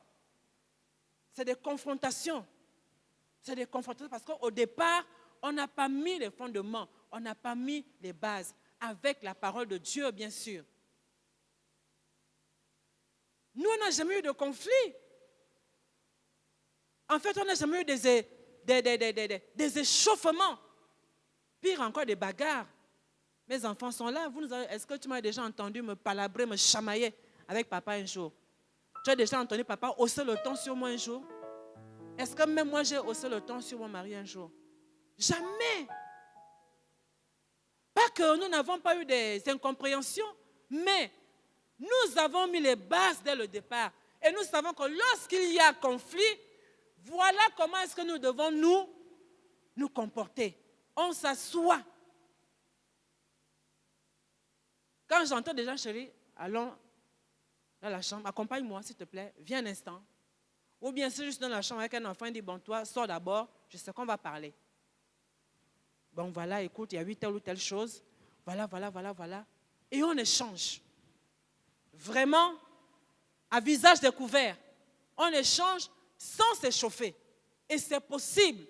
c'est des confrontations. C'est des confrontations parce qu'au départ, on n'a pas mis les fondements, on n'a pas mis les bases avec la parole de Dieu, bien sûr. Nous, on n'a jamais eu de conflit. En fait, on n'a jamais eu des échauffements. Pire encore, des bagarres. Mes enfants sont là. Est-ce que tu m'as déjà entendu me palabrer, me chamailler avec papa un jour? Tu as déjà entendu papa hausser le ton sur moi un jour? Est-ce que même moi j'ai haussé le ton sur mon mari un jour? Jamais. Pas que nous n'avons pas eu des incompréhensions, mais nous avons mis les bases dès le départ. Et nous savons que lorsqu'il y a conflit, voilà comment est-ce que nous devons nous comporter. On s'assoit. Quand j'entends déjà, chérie, allons dans la chambre, accompagne-moi s'il te plaît, viens un instant. Ou bien si je suis dans la chambre avec un enfant, il dit, bon, toi, sors d'abord, je sais qu'on va parler. Bon, voilà, écoute, il y a eu telle ou telle chose. Voilà. Et on échange. Vraiment, à visage découvert. On échange sans s'échauffer. Et c'est possible.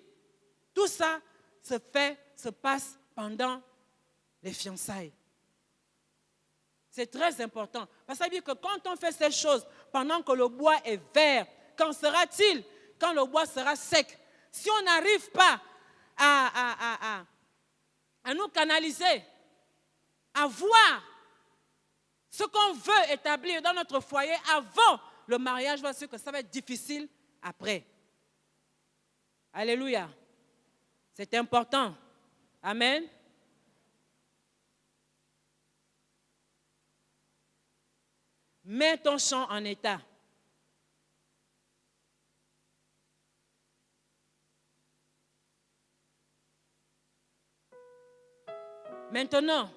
Tout ça se passe pendant les fiançailles. C'est très important. Parce que ça veut dire que quand on fait ces choses, pendant que le bois est vert, qu'en sera-t-il quand le bois sera sec? Si on n'arrive pas à nous canaliser, à voir ce qu'on veut établir dans notre foyer avant le mariage, je sais que ça va être difficile après. Alléluia. C'est important. Amen. Mets ton champ en état. Maintenant,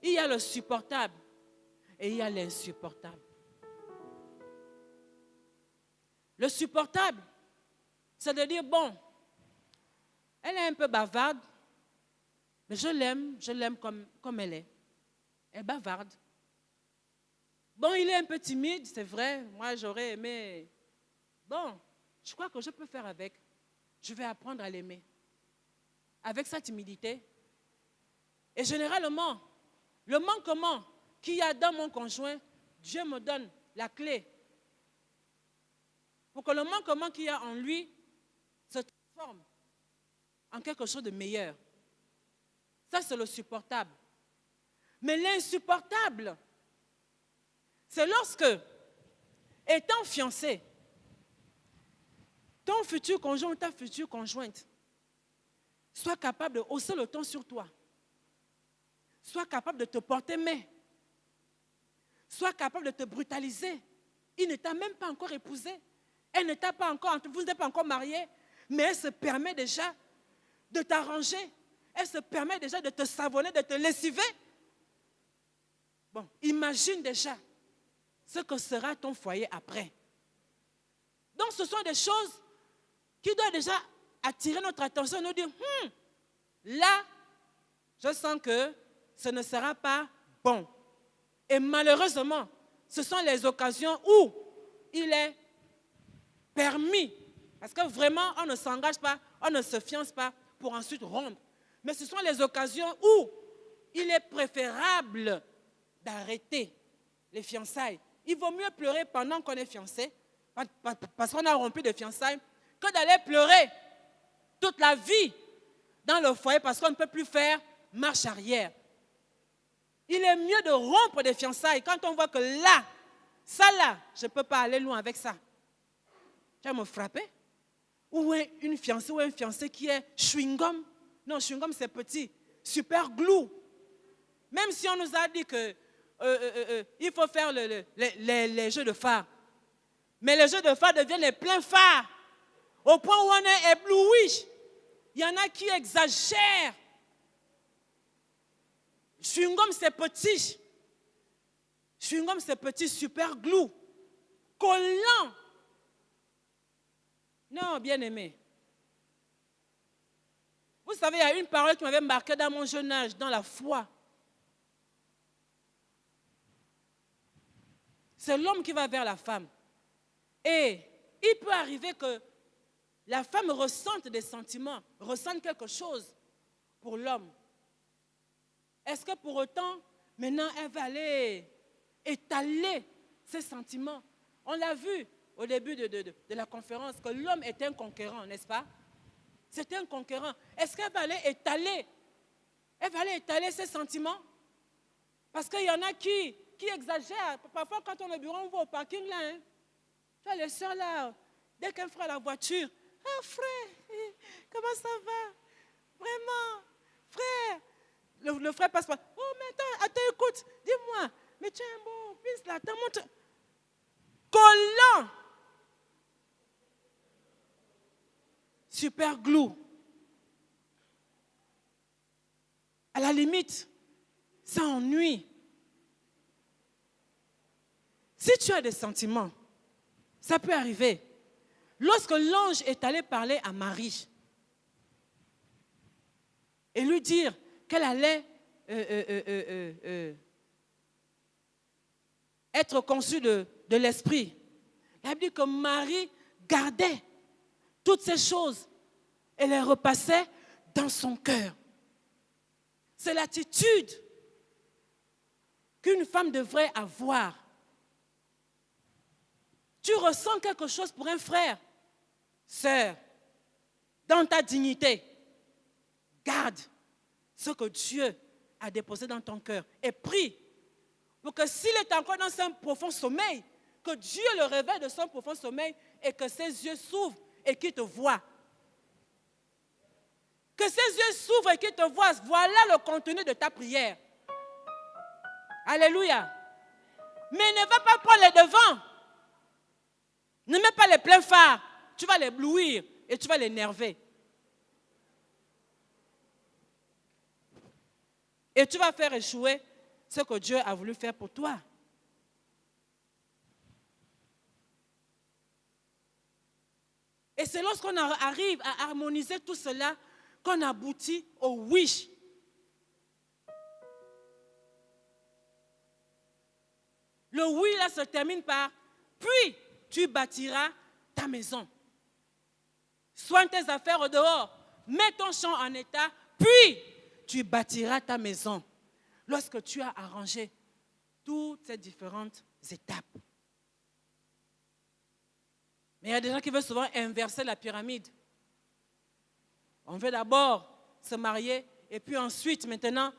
il y a le supportable et il y a l'insupportable. Le supportable, c'est de dire, bon, elle est un peu bavarde, mais je l'aime comme elle est. Elle est bavarde. Bon, il est un peu timide, c'est vrai. Moi, j'aurais aimé. Bon, je crois que je peux faire avec. Je vais apprendre à l'aimer. Avec sa timidité. Et généralement, le manquement qu'il y a dans mon conjoint, Dieu me donne la clé pour que le manquement qu'il y a en lui se transforme en quelque chose de meilleur. Ça, c'est le supportable. Mais l'insupportable, c'est lorsque, étant fiancé, ton futur conjoint ou ta future conjointe soit capable de hausser le ton sur toi, soit capable de te porter main, soit capable de te brutaliser. Il ne t'a même pas encore épousé, elle ne t'a pas encore, vous n'êtes pas encore mariés, mais elle se permet déjà de t'arranger, elle se permet déjà de te savonner, de te lessiver. Bon, imagine déjà ce que sera ton foyer après. Donc ce sont des choses qui doivent déjà attirer notre attention et nous dire, là, je sens que ce ne sera pas bon. Et malheureusement, ce sont les occasions où il est permis, parce que vraiment, on ne s'engage pas, on ne se fiance pas pour ensuite rompre. Mais ce sont les occasions où il est préférable d'arrêter les fiançailles. Il vaut mieux pleurer pendant qu'on est fiancé, parce qu'on a rompu de fiançailles, que d'aller pleurer toute la vie dans le foyer parce qu'on ne peut plus faire marche arrière. Il est mieux de rompre des fiançailles quand on voit que là, ça là, je ne peux pas aller loin avec ça. Tu vas me frapper? Ou une fiancée ou un fiancé qui est chewing-gum. Non, chewing-gum c'est petit. Super glue. Même si on nous a dit que il faut faire les jeux de phare. Mais les jeux de phare deviennent les pleins phares. Au point où on est ébloui. Il y en a qui exagèrent. Chewing-gum c'est petit. Chewing-gum c'est petit, super glue. Collant. Non, bien-aimé. Vous savez, il y a une parole qui m'avait marqué dans mon jeune âge, dans la foi. C'est l'homme qui va vers la femme. Et il peut arriver que la femme ressente des sentiments, ressente quelque chose pour l'homme. Est-ce que pour autant, maintenant, elle va aller étaler ses sentiments? On l'a vu au début de la conférence que l'homme est un conquérant, n'est-ce pas? C'était un conquérant. Est-ce qu'elle va aller étaler? Elle va aller étaler ses sentiments? Parce qu'il y en a qui exagèrent. Parfois, quand on est au bureau, on va au parking là. Hein. Tu vois, les soeurs là, dès qu'un frère a la voiture, ah frère, comment ça va? Vraiment, frère. Le frère passe par. Oh, mais attends, écoute, dis-moi, mais tu es un bon fils là, t'as montré. Collant. Super glue. À la limite, ça ennuie. Si tu as des sentiments, ça peut arriver. Lorsque l'ange est allé parler à Marie et lui dire qu'elle allait être conçue de l'esprit, il a dit que Marie gardait toutes ces choses et les repassait dans son cœur. C'est l'attitude qu'une femme devrait avoir. Tu ressens quelque chose pour un frère, sœur, dans ta dignité. Garde ce que Dieu a déposé dans ton cœur et prie pour que s'il est encore dans un profond sommeil, que Dieu le réveille de son profond sommeil et que ses yeux s'ouvrent et qu'il te voie. Que ses yeux s'ouvrent et qu'il te voie. Voilà le contenu de ta prière. Alléluia. Mais ne va pas prendre les devants. Ne mets pas les pleins phares. Tu vas l'éblouir et tu vas l'énerver. Et tu vas faire échouer ce que Dieu a voulu faire pour toi. Et c'est lorsqu'on arrive à harmoniser tout cela qu'on aboutit au wish. Le oui là se termine par puis tu bâtiras ta maison. Soigne tes affaires au dehors. Mets ton champ en état, puis tu bâtiras ta maison. Lorsque tu as arrangé toutes ces différentes étapes. Mais il y a des gens qui veulent souvent inverser la pyramide. On veut d'abord se marier et puis ensuite, maintenant,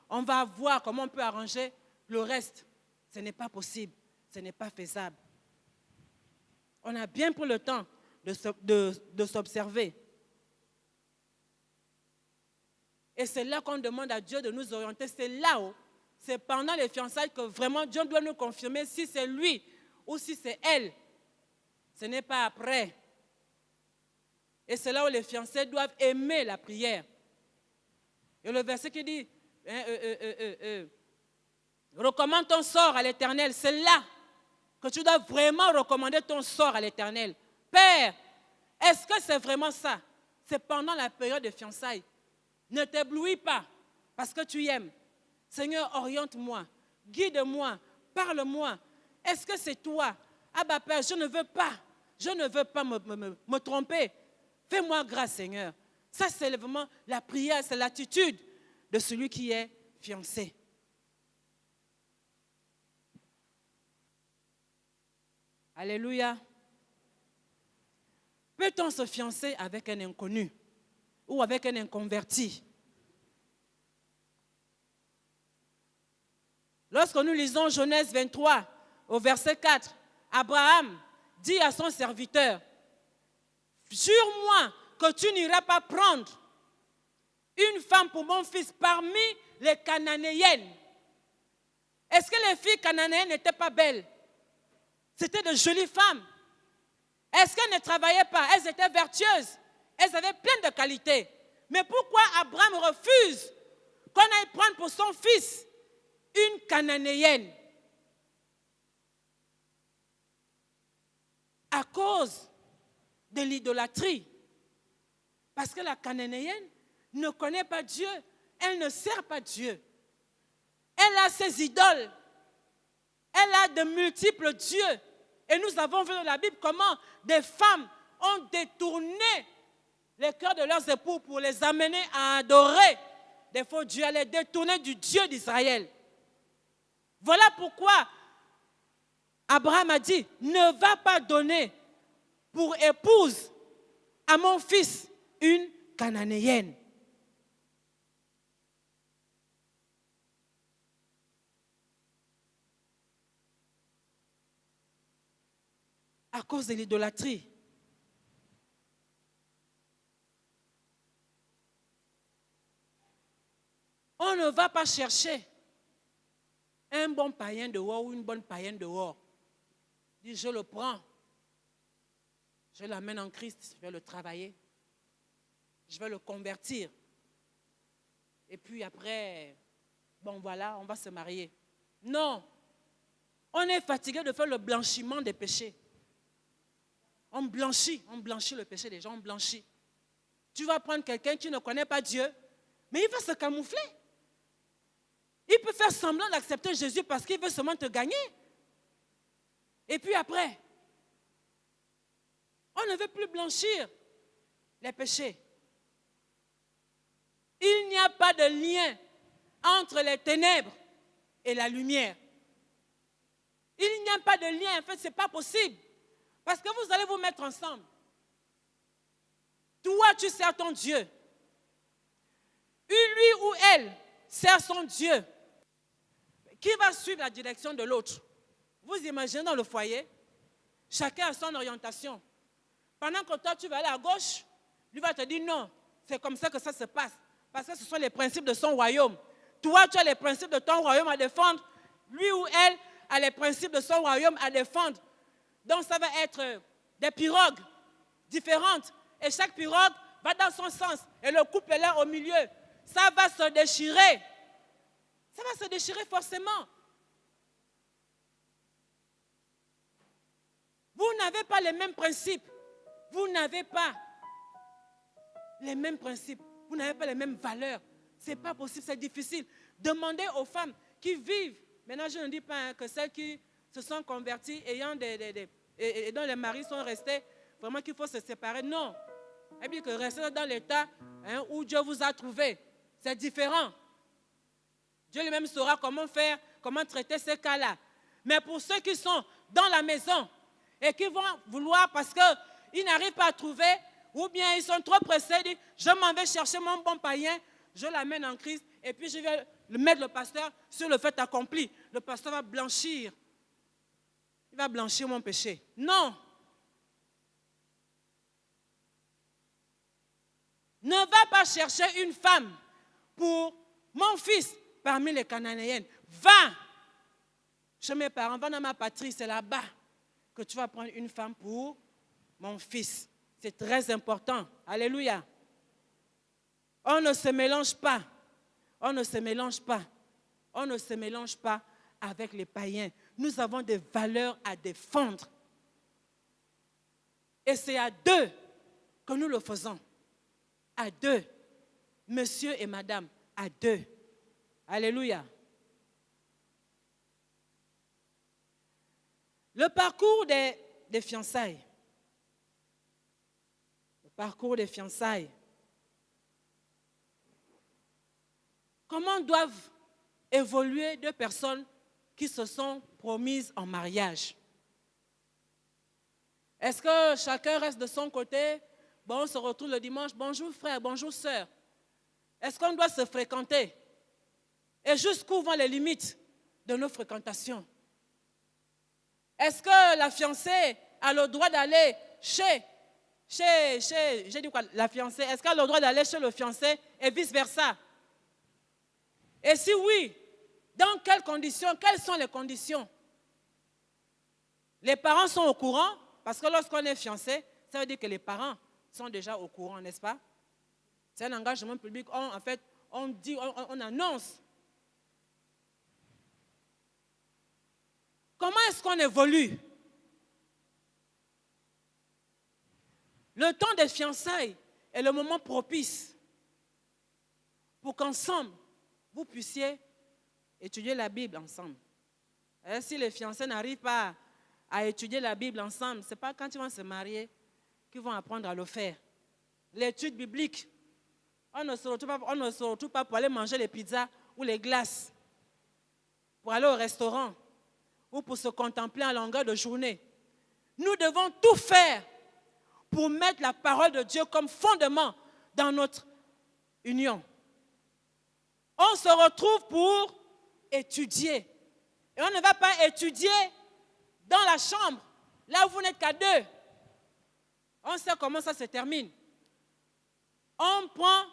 on va voir comment on peut arranger le reste. Ce n'est pas possible, ce n'est pas faisable. On a bien pris le temps de s'observer. Et c'est là qu'on demande à Dieu de nous orienter. C'est là-haut, c'est pendant les fiançailles que vraiment Dieu doit nous confirmer si c'est lui ou si c'est elle. Ce n'est pas après. Et c'est là où les fiancés doivent aimer la prière. Et le verset qui dit, recommande ton sort à l'Éternel. C'est là que tu dois vraiment recommander ton sort à l'Éternel. Père, est-ce que c'est vraiment ça? C'est pendant la période de fiançailles. Ne t'éblouis pas parce que tu aimes. Seigneur, oriente-moi, guide-moi, parle-moi. Est-ce que c'est toi? Ah bah Père, je ne veux pas me tromper. Fais-moi grâce, Seigneur. Ça, c'est vraiment la prière, c'est l'attitude de celui qui est fiancé. Alléluia. Peut-on se fiancer avec un inconnu ou avec un inconverti? Lorsque nous lisons Genèse 23, au verset 4, Abraham dit à son serviteur, jure-moi que tu n'iras pas prendre une femme pour mon fils parmi les Cananéennes. Est-ce que les filles cananéennes n'étaient pas belles? C'était de jolies femmes. Est-ce qu'elles ne travaillaient pas? Elles étaient vertueuses. Elles avaient plein de qualités. Mais pourquoi Abraham refuse qu'on aille prendre pour son fils une Cananéenne? À cause de l'idolâtrie. Parce que la Cananéenne ne connaît pas Dieu. Elle ne sert pas Dieu. Elle a ses idoles. Elle a de multiples dieux. Et nous avons vu dans la Bible comment des femmes ont détourné les cœurs de leurs époux pour les amener à adorer des faux dieux, à les détourner du Dieu d'Israël. Voilà pourquoi Abraham a dit, ne va pas donner pour épouse à mon fils une cananéenne. À cause de l'idolâtrie. On ne va pas chercher un bon païen dehors ou une bonne païenne dehors. Dis, je le prends. Je l'amène en Christ, je vais le travailler. Je vais le convertir. Et puis après, bon voilà, on va se marier. Non. On est fatigué de faire le blanchiment des péchés. On blanchit le péché des gens, on blanchit. Tu vas prendre quelqu'un qui ne connaît pas Dieu, mais il va se camoufler. Il peut faire semblant d'accepter Jésus parce qu'il veut seulement te gagner. Et puis après, on ne veut plus blanchir les péchés. Il n'y a pas de lien entre les ténèbres et la lumière. Il n'y a pas de lien, en fait, ce n'est pas possible. Parce que vous allez vous mettre ensemble. Toi, tu sers ton Dieu. Lui ou elle sert son Dieu. Qui va suivre la direction de l'autre? Vous imaginez dans le foyer, chacun a son orientation. Pendant que toi, tu vas aller à gauche, lui va te dire non, c'est comme ça que ça se passe. Parce que ce sont les principes de son royaume. Toi, tu as les principes de ton royaume à défendre. Lui ou elle a les principes de son royaume à défendre. Donc, ça va être des pirogues différentes. Et chaque pirogue va dans son sens. Et le couple est là au milieu. Ça va se déchirer. Ça va se déchirer forcément. Vous n'avez pas les mêmes principes. Vous n'avez pas les mêmes principes. Vous n'avez pas les mêmes valeurs. Ce n'est pas possible, c'est difficile. Demandez aux femmes qui vivent. Maintenant, je ne dis pas que celles qui se sont converties ayant et dont les maris sont restés, vraiment qu'il faut se séparer. Non. Et puis que rester dans l'état où Dieu vous a trouvé, c'est différent. Dieu lui-même saura comment faire, comment traiter ces cas-là. Mais pour ceux qui sont dans la maison et qui vont vouloir parce qu'ils n'arrivent pas à trouver, ou bien ils sont trop pressés, disent, je m'en vais chercher mon bon païen, je l'amène en Christ et puis je vais mettre le pasteur sur le fait accompli. Le pasteur va blanchir. Il va blanchir mon péché. Non. Ne va pas chercher une femme pour mon fils parmi les Cananéennes. Va chez mes parents, va dans ma patrie, c'est là-bas que tu vas prendre une femme pour mon fils. C'est très important. Alléluia. On ne se mélange pas. On ne se mélange pas. On ne se mélange pas avec les païens. Nous avons des valeurs à défendre. Et c'est à deux que nous le faisons. À deux. Monsieur et madame, à deux. Alléluia. Le parcours des fiançailles. Le parcours des fiançailles. Comment doivent évoluer deux personnes qui se sont promises en mariage? Est-ce que chacun reste de son côté? Bon, on se retrouve le dimanche. Bonjour frère, bonjour sœur. Est-ce qu'on doit se fréquenter? Et jusqu'où vont les limites de nos fréquentations? Est-ce que la fiancée a le droit d'aller j'ai dit quoi, la fiancée, est-ce qu'elle a le droit d'aller chez le fiancé et vice-versa? Et si oui, dans quelles conditions? Quelles sont les conditions? Les parents sont au courant, parce que lorsqu'on est fiancé, ça veut dire que les parents sont déjà au courant, n'est-ce pas? C'est un engagement public, en fait, on dit, on annonce. Comment est-ce qu'on évolue? Le temps des fiançailles est le moment propice pour qu'ensemble, vous puissiez étudier la Bible ensemble. Et si les fiancés n'arrivent pas à étudier la Bible ensemble, ce n'est pas quand ils vont se marier qu'ils vont apprendre à le faire. L'étude biblique, on ne se retrouve pas pour aller manger les pizzas ou les glaces, pour aller au restaurant ou pour se contempler en longueur de journée. Nous devons tout faire pour mettre la parole de Dieu comme fondement dans notre union. On se retrouve pour étudier. Et on ne va pas étudier dans la chambre, là où vous n'êtes qu'à deux. On sait comment ça se termine. On prend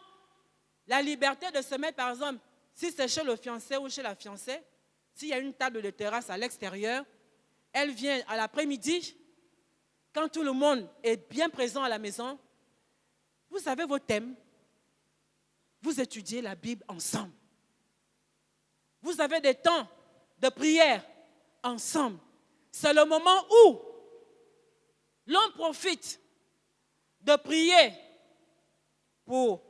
la liberté de se mettre, par exemple, si c'est chez le fiancé ou chez la fiancée, s'il y a une table de terrasse à l'extérieur, elle vient à l'après-midi, quand tout le monde est bien présent à la maison, vous avez vos thèmes, vous étudiez la Bible ensemble. Vous avez des temps de prière ensemble. C'est le moment où l'on profite de prier pour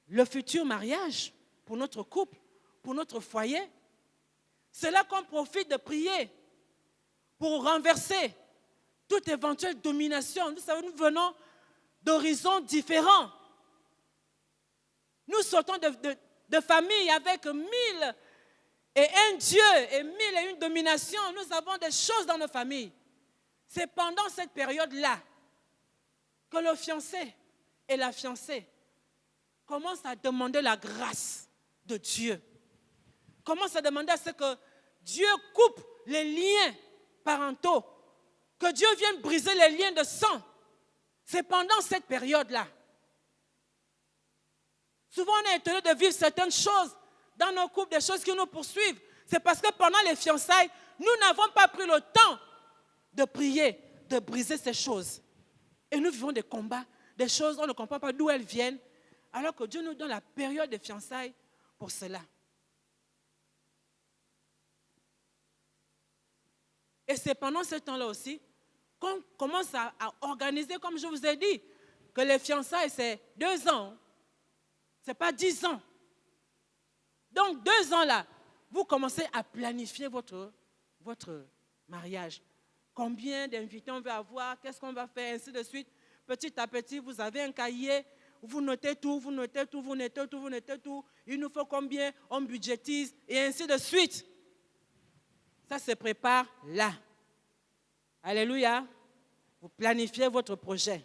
le futur mariage, pour notre couple, pour notre foyer. C'est là qu'on profite de prier pour renverser toute éventuelle domination. Vous savez, nous venons d'horizons différents. Nous sortons de familles avec 1000 et un Dieu et 1001 dominations. Nous avons des choses dans nos familles. C'est pendant cette période-là que le fiancé et la fiancée commencent à demander la grâce de Dieu. Commencent à demander à ce que Dieu coupe les liens parentaux, que Dieu vienne briser les liens de sang. C'est pendant cette période-là. Souvent, on est étonné de vivre certaines choses dans nos couples, des choses qui nous poursuivent. C'est parce que pendant les fiançailles, nous n'avons pas pris le temps de prier, de briser ces choses. Et nous vivons des combats, des choses, on ne comprend pas d'où elles viennent, alors que Dieu nous donne la période des fiançailles pour cela. Et c'est pendant ce temps-là aussi qu'on commence à organiser, comme je vous ai dit, que les fiançailles, c'est 2 ans. Ce n'est pas 10 ans. Donc, 2 ans là, vous commencez à planifier votre mariage. Combien d'invités on va avoir, qu'est-ce qu'on va faire, ainsi de suite. Petit à petit, vous avez un cahier, vous notez tout, vous notez tout, vous notez tout, vous notez tout. Il nous faut combien, on budgétise, et ainsi de suite. Ça se prépare là. Alléluia. Vous planifiez votre projet.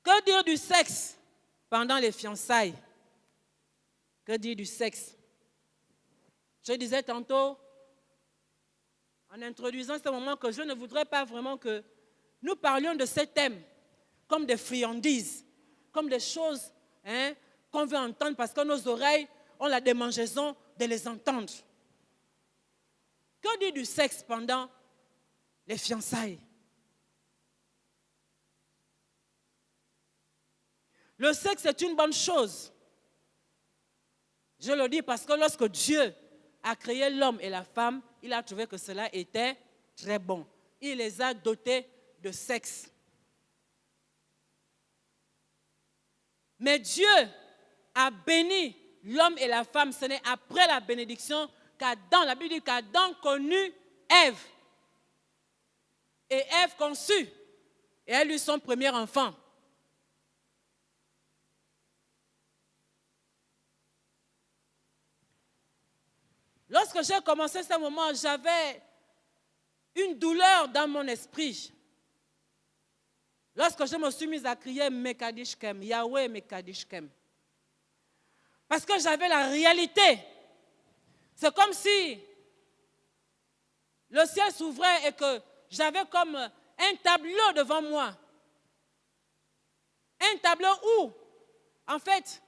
Que dire du sexe pendant les fiançailles? Que dire du sexe? Je disais tantôt, en introduisant ce moment, que je ne voudrais pas vraiment que nous parlions de ces thèmes comme des friandises, comme des choses qu'on veut entendre parce que nos oreilles ont la démangeaison de les entendre. Que dire du sexe pendant les fiançailles? Le sexe est une bonne chose. Je le dis parce que lorsque Dieu a créé l'homme et la femme, il a trouvé que cela était très bon. Il les a dotés de sexe. Mais Dieu a béni l'homme et la femme. Ce n'est après la bénédiction qu'Adam, la Bible dit qu'Adam connut Ève. Et Ève conçut. Et elle eut son premier enfant. Lorsque j'ai commencé ce moment, j'avais une douleur dans mon esprit. Lorsque je me suis mise à crier Mekadishkem, Yahweh Mekadishkem. Parce que j'avais la réalité. C'est comme si le ciel s'ouvrait et que j'avais comme un tableau devant moi. Un tableau où, en fait,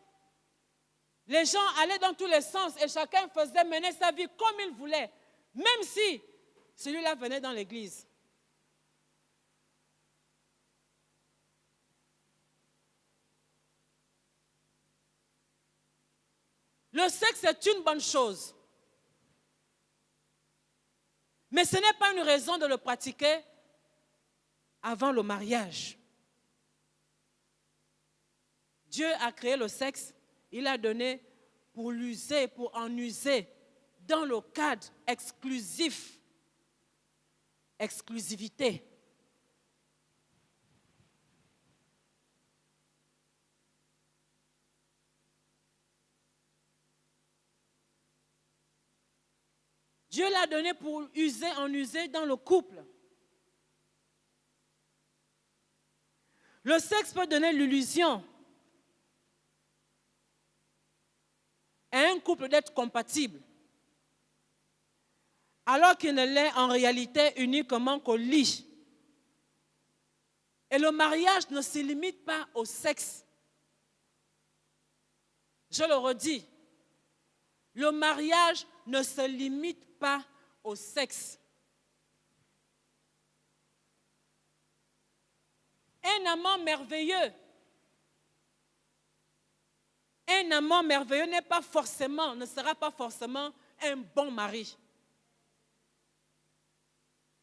les gens allaient dans tous les sens et chacun faisait mener sa vie comme il voulait, même si celui-là venait dans l'église. Le sexe est une bonne chose. Mais ce n'est pas une raison de le pratiquer avant le mariage. Dieu a créé le sexe, il a donné pour l'user, pour en user dans le cadre exclusif, exclusivité. Dieu l'a donné pour en user dans le couple. Le sexe peut donner l'illusion à un couple d'être compatible, alors qu'il ne l'est en réalité uniquement qu'au lit. Et le mariage ne se limite pas au sexe. Je le redis, le mariage ne se limite pas au sexe. Un amant merveilleux ne sera pas forcément un bon mari.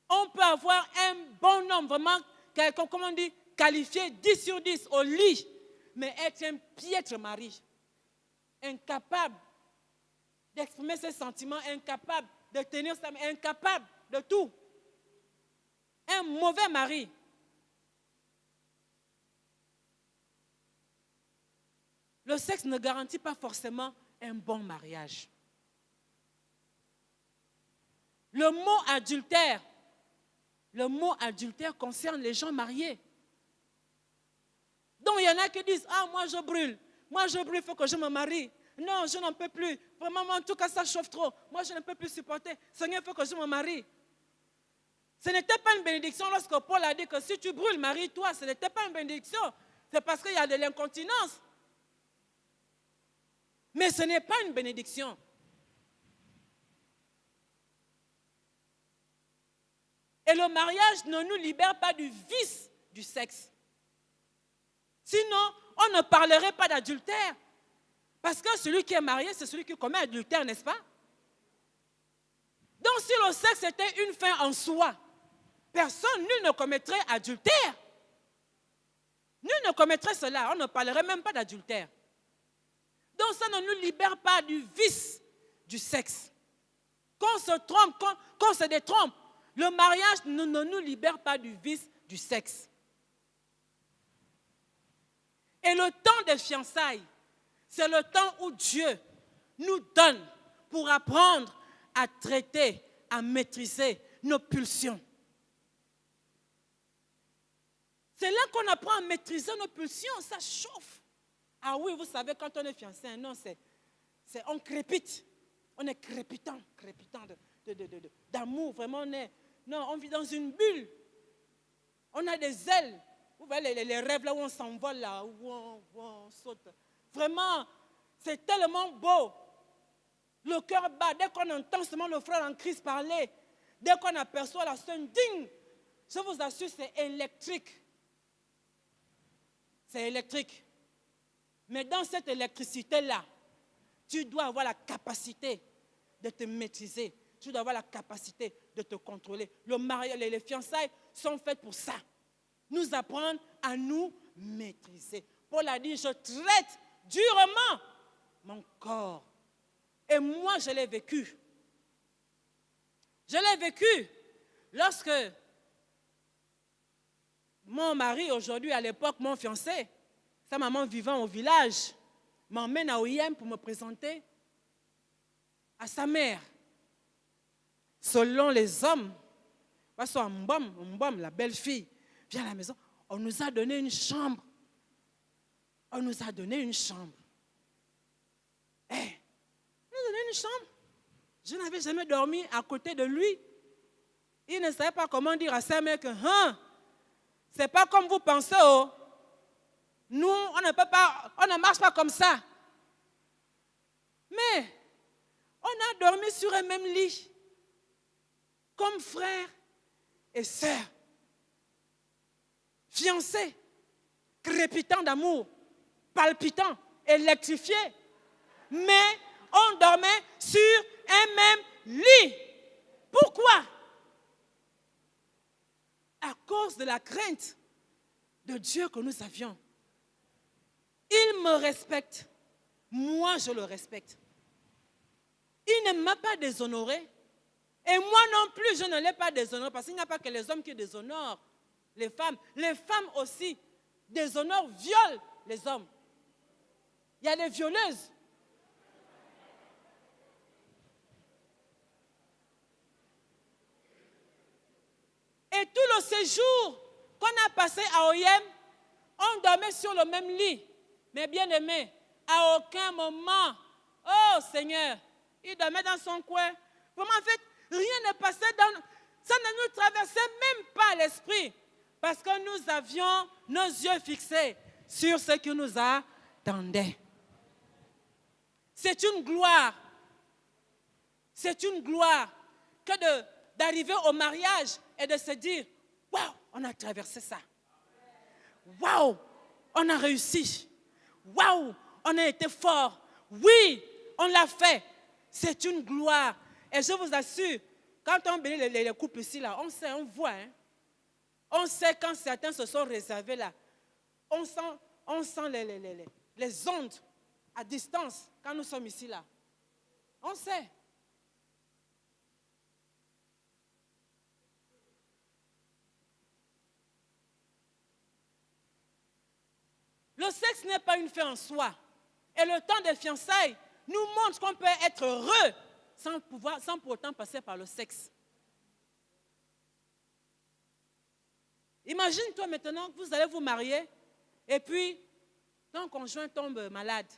On peut avoir un bon homme, vraiment, comme on dit, qualifié 10 sur 10 au lit, mais être un piètre mari, incapable d'exprimer ses sentiments, incapable de tenir sa main, incapable de tout. Un mauvais mari. Le sexe ne garantit pas forcément un bon mariage. Le mot adultère concerne les gens mariés. Donc il y en a qui disent, ah moi je brûle, il faut que je me marie. Non, je n'en peux plus. Vraiment, moi, en tout cas, ça chauffe trop. Moi, je ne peux plus supporter. Seigneur, il faut que je me marie. Ce n'était pas une bénédiction lorsque Paul a dit que si tu brûles, marie-toi. Ce n'était pas une bénédiction. C'est parce qu'il y a de l'incontinence. Mais ce n'est pas une bénédiction. Et le mariage ne nous libère pas du vice du sexe. Sinon, on ne parlerait pas d'adultère. Parce que celui qui est marié, c'est celui qui commet adultère, n'est-ce pas? Donc si le sexe était une fin en soi, personne, nul ne commettrait adultère. Nul ne commettrait cela, on ne parlerait même pas d'adultère. Donc ça ne nous libère pas du vice du sexe. Qu'on se trompe, qu'on se détrompe, le mariage ne nous libère pas du vice du sexe. Et le temps des fiançailles, c'est le temps où Dieu nous donne pour apprendre à traiter, à maîtriser nos pulsions. C'est là qu'on apprend à maîtriser nos pulsions, ça chauffe. Ah oui, vous savez, quand on est fiancé, non, on crépite. On est crépitant d'amour. Vraiment, on vit dans une bulle. On a des ailes. Vous voyez les rêves là où on s'envole, là, où on saute. Vraiment, c'est tellement beau. Le cœur bat. Dès qu'on entend seulement le frère en Christ parler, dès qu'on aperçoit la sœur digne, je vous assure, c'est électrique. C'est électrique. Mais dans cette électricité-là, tu dois avoir la capacité de te maîtriser. Tu dois avoir la capacité de te contrôler. Le mariage, les fiançailles sont faites pour ça. Nous apprendre à nous maîtriser. Paul a dit, je traite durement mon corps. Et moi, je l'ai vécu. Je l'ai vécu lorsque mon mari, aujourd'hui, à l'époque, mon fiancé, sa maman vivant au village, m'emmène à OIM pour me présenter à sa mère. Selon les hommes, parce qu'un Mbom, la belle-fille, vient à la maison, on nous a donné une chambre. On nous a donné une chambre. On nous a donné une chambre. Je n'avais jamais dormi à côté de lui. Il ne savait pas comment dire à sa mère que, c'est pas comme vous pensez, oh. Nous, on ne peut pas, on ne marche pas comme ça. Mais, on a dormi sur un même lit, comme frères et sœurs, fiancés, crépitant d'amour, palpitant, électrifié. Mais on dormait sur un même lit. Pourquoi? À cause de la crainte de Dieu que nous avions. Il me respecte. Moi, je le respecte. Il ne m'a pas déshonoré. Et moi non plus, je ne l'ai pas déshonoré. Parce qu'il n'y a pas que les hommes qui déshonorent les femmes. Les femmes aussi déshonorent, violent les hommes. Il y a des violeuses. Et tout le séjour qu'on a passé à OIM, On dormait sur le même lit. Mais bien aimé, à aucun moment, oh Seigneur, il dormait dans son coin. Vraiment, en fait, rien ne passait dans... Ça ne nous traversait même pas l'esprit. Parce que nous avions nos yeux fixés sur ce qui nous attendait. C'est une gloire. C'est une gloire que d'arriver au mariage et de se dire, waouh, on a traversé ça. Waouh, on a réussi. Waouh, on a été fort. Oui, on l'a fait. C'est une gloire. Et je vous assure, quand on bénit les couples ici, là, on sait, on voit. Hein? On sait quand certains se sont réservés là. On sent les ondes à distance quand nous sommes ici là. On sait. Le sexe n'est pas une fin en soi. Et le temps des fiançailles nous montre qu'on peut être heureux sans pour autant passer par le sexe. Imagine-toi maintenant que vous allez vous marier et puis ton conjoint tombe malade.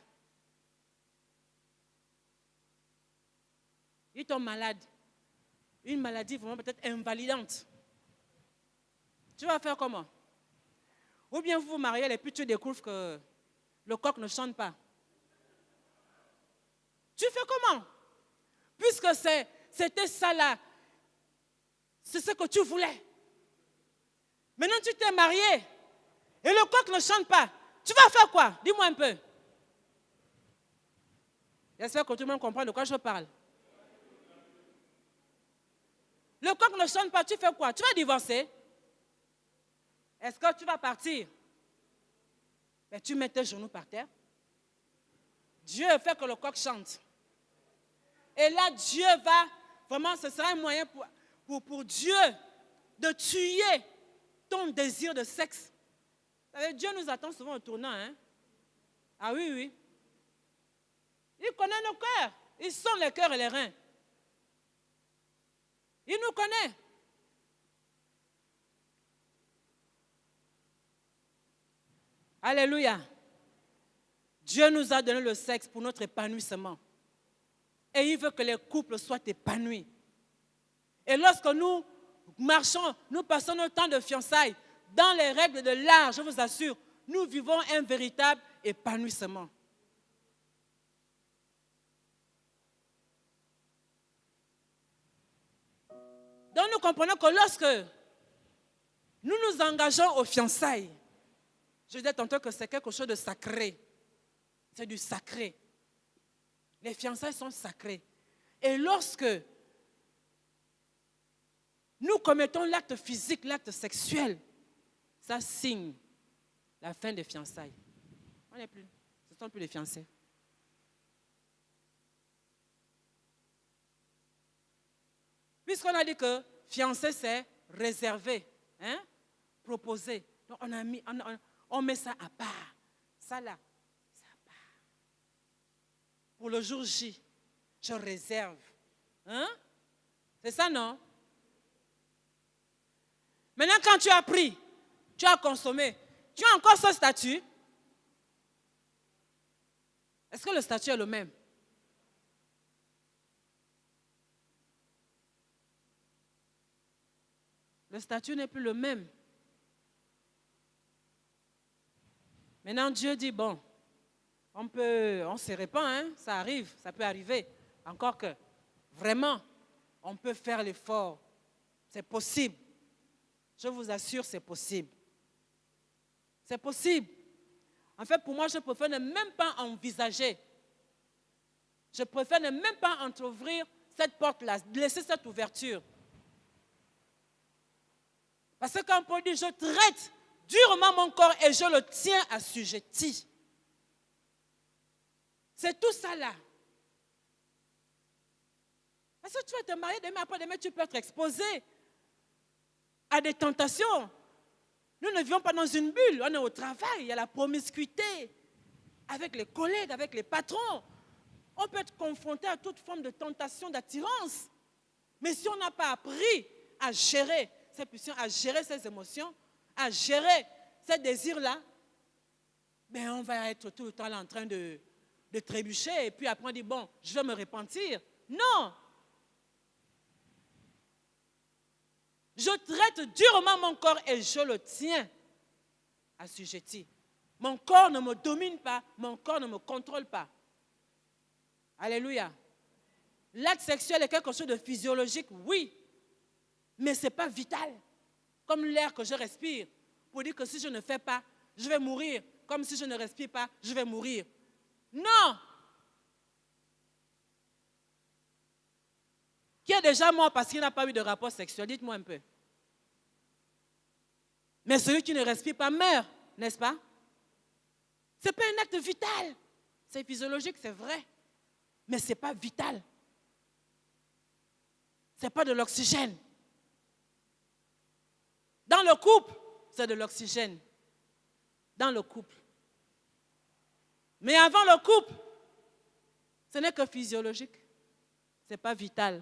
Il tombe malade. Une maladie vraiment peut-être invalidante. Tu vas faire comment? Ou bien vous vous mariez et puis tu découvres que le coq ne chante pas. Tu fais comment? Puisque c'était ça là. C'est ce que tu voulais. Maintenant tu t'es marié et le coq ne chante pas. Tu vas faire quoi? Dis-moi un peu. J'espère que tout le monde comprend de quoi je parle. Le coq ne chante pas, tu fais quoi? Tu vas divorcer? Est-ce que tu vas partir? Mais tu mets tes genoux par terre. Dieu fait que le coq chante. Et là, Dieu va, vraiment, ce sera un moyen pour Dieu de tuer ton désir de sexe. Dieu nous attend souvent au tournant. Hein? Ah oui, oui. Il connaît nos cœurs. Il sent les cœurs et les reins. Il nous connaît. Alléluia. Dieu nous a donné le sexe pour notre épanouissement. Et il veut que les couples soient épanouis. Et lorsque nous marchons, nous passons notre temps de fiançailles dans les règles de l'art, je vous assure, nous vivons un véritable épanouissement. Donc nous comprenons que lorsque nous nous engageons aux fiançailles, je disais tantôt que c'est quelque chose de sacré. C'est du sacré. Les fiançailles sont sacrées. Et lorsque nous commettons l'acte physique, l'acte sexuel, ça signe la fin des fiançailles. Ce ne sont plus les fiancés. Puisqu'on a dit que fiancé, c'est réservé, hein? Proposé. Donc on met ça à part. Ça là, c'est à part. Pour le jour J, je réserve. Hein? C'est ça, non? Maintenant, quand tu as pris, tu as consommé, tu as encore ce statut? Est-ce que le statut est le même? Le statut n'est plus le même. Maintenant, Dieu dit, bon, on se répand, hein, ça arrive, ça peut arriver. Encore que, vraiment, on peut faire l'effort. C'est possible. Je vous assure, c'est possible. C'est possible. En fait, pour moi, je préfère ne même pas envisager. Je préfère ne même pas entrouvrir cette porte-là, laisser cette ouverture. Parce que quand Paul dit, je traite durement mon corps et je le tiens assujetti. C'est tout ça là. Parce que tu vas te marier demain, après demain, tu peux être exposé à des tentations. Nous ne vivons pas dans une bulle, on est au travail, il y a la promiscuité avec les collègues, avec les patrons. On peut être confronté à toute forme de tentation, d'attirance. Mais si on n'a pas appris à gérer ces pulsions, à gérer ces émotions, à gérer ces désirs-là, ben on va être tout le temps là en train de trébucher et puis après on dit, bon, je vais me repentir. Non! Je traite durement mon corps et je le tiens assujetti. Mon corps ne me domine pas, mon corps ne me contrôle pas. Alléluia. L'acte sexuel est quelque chose de physiologique, oui, mais ce n'est pas vital. Comme l'air que je respire, pour dire que si je ne fais pas, je vais mourir. Comme si je ne respire pas, je vais mourir. Non! Qui est déjà mort parce qu'il n'a pas eu de rapport sexuel? Dites-moi un peu. Mais celui qui ne respire pas meurt, n'est-ce pas? Ce n'est pas un acte vital. C'est physiologique, c'est vrai. Mais ce n'est pas vital. Ce n'est pas de l'oxygène. Dans le couple, c'est de l'oxygène. Dans le couple. Mais avant le couple, ce n'est que physiologique. Ce n'est pas vital.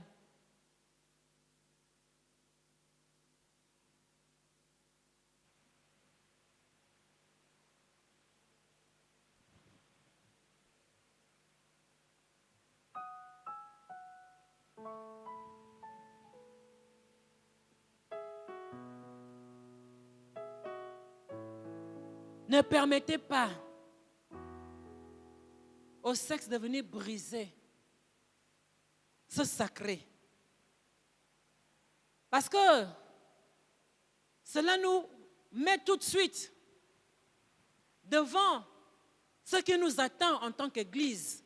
Ne permettez pas au sexe de venir briser ce sacré. Parce que cela nous met tout de suite devant ce qui nous attend en tant qu'Église.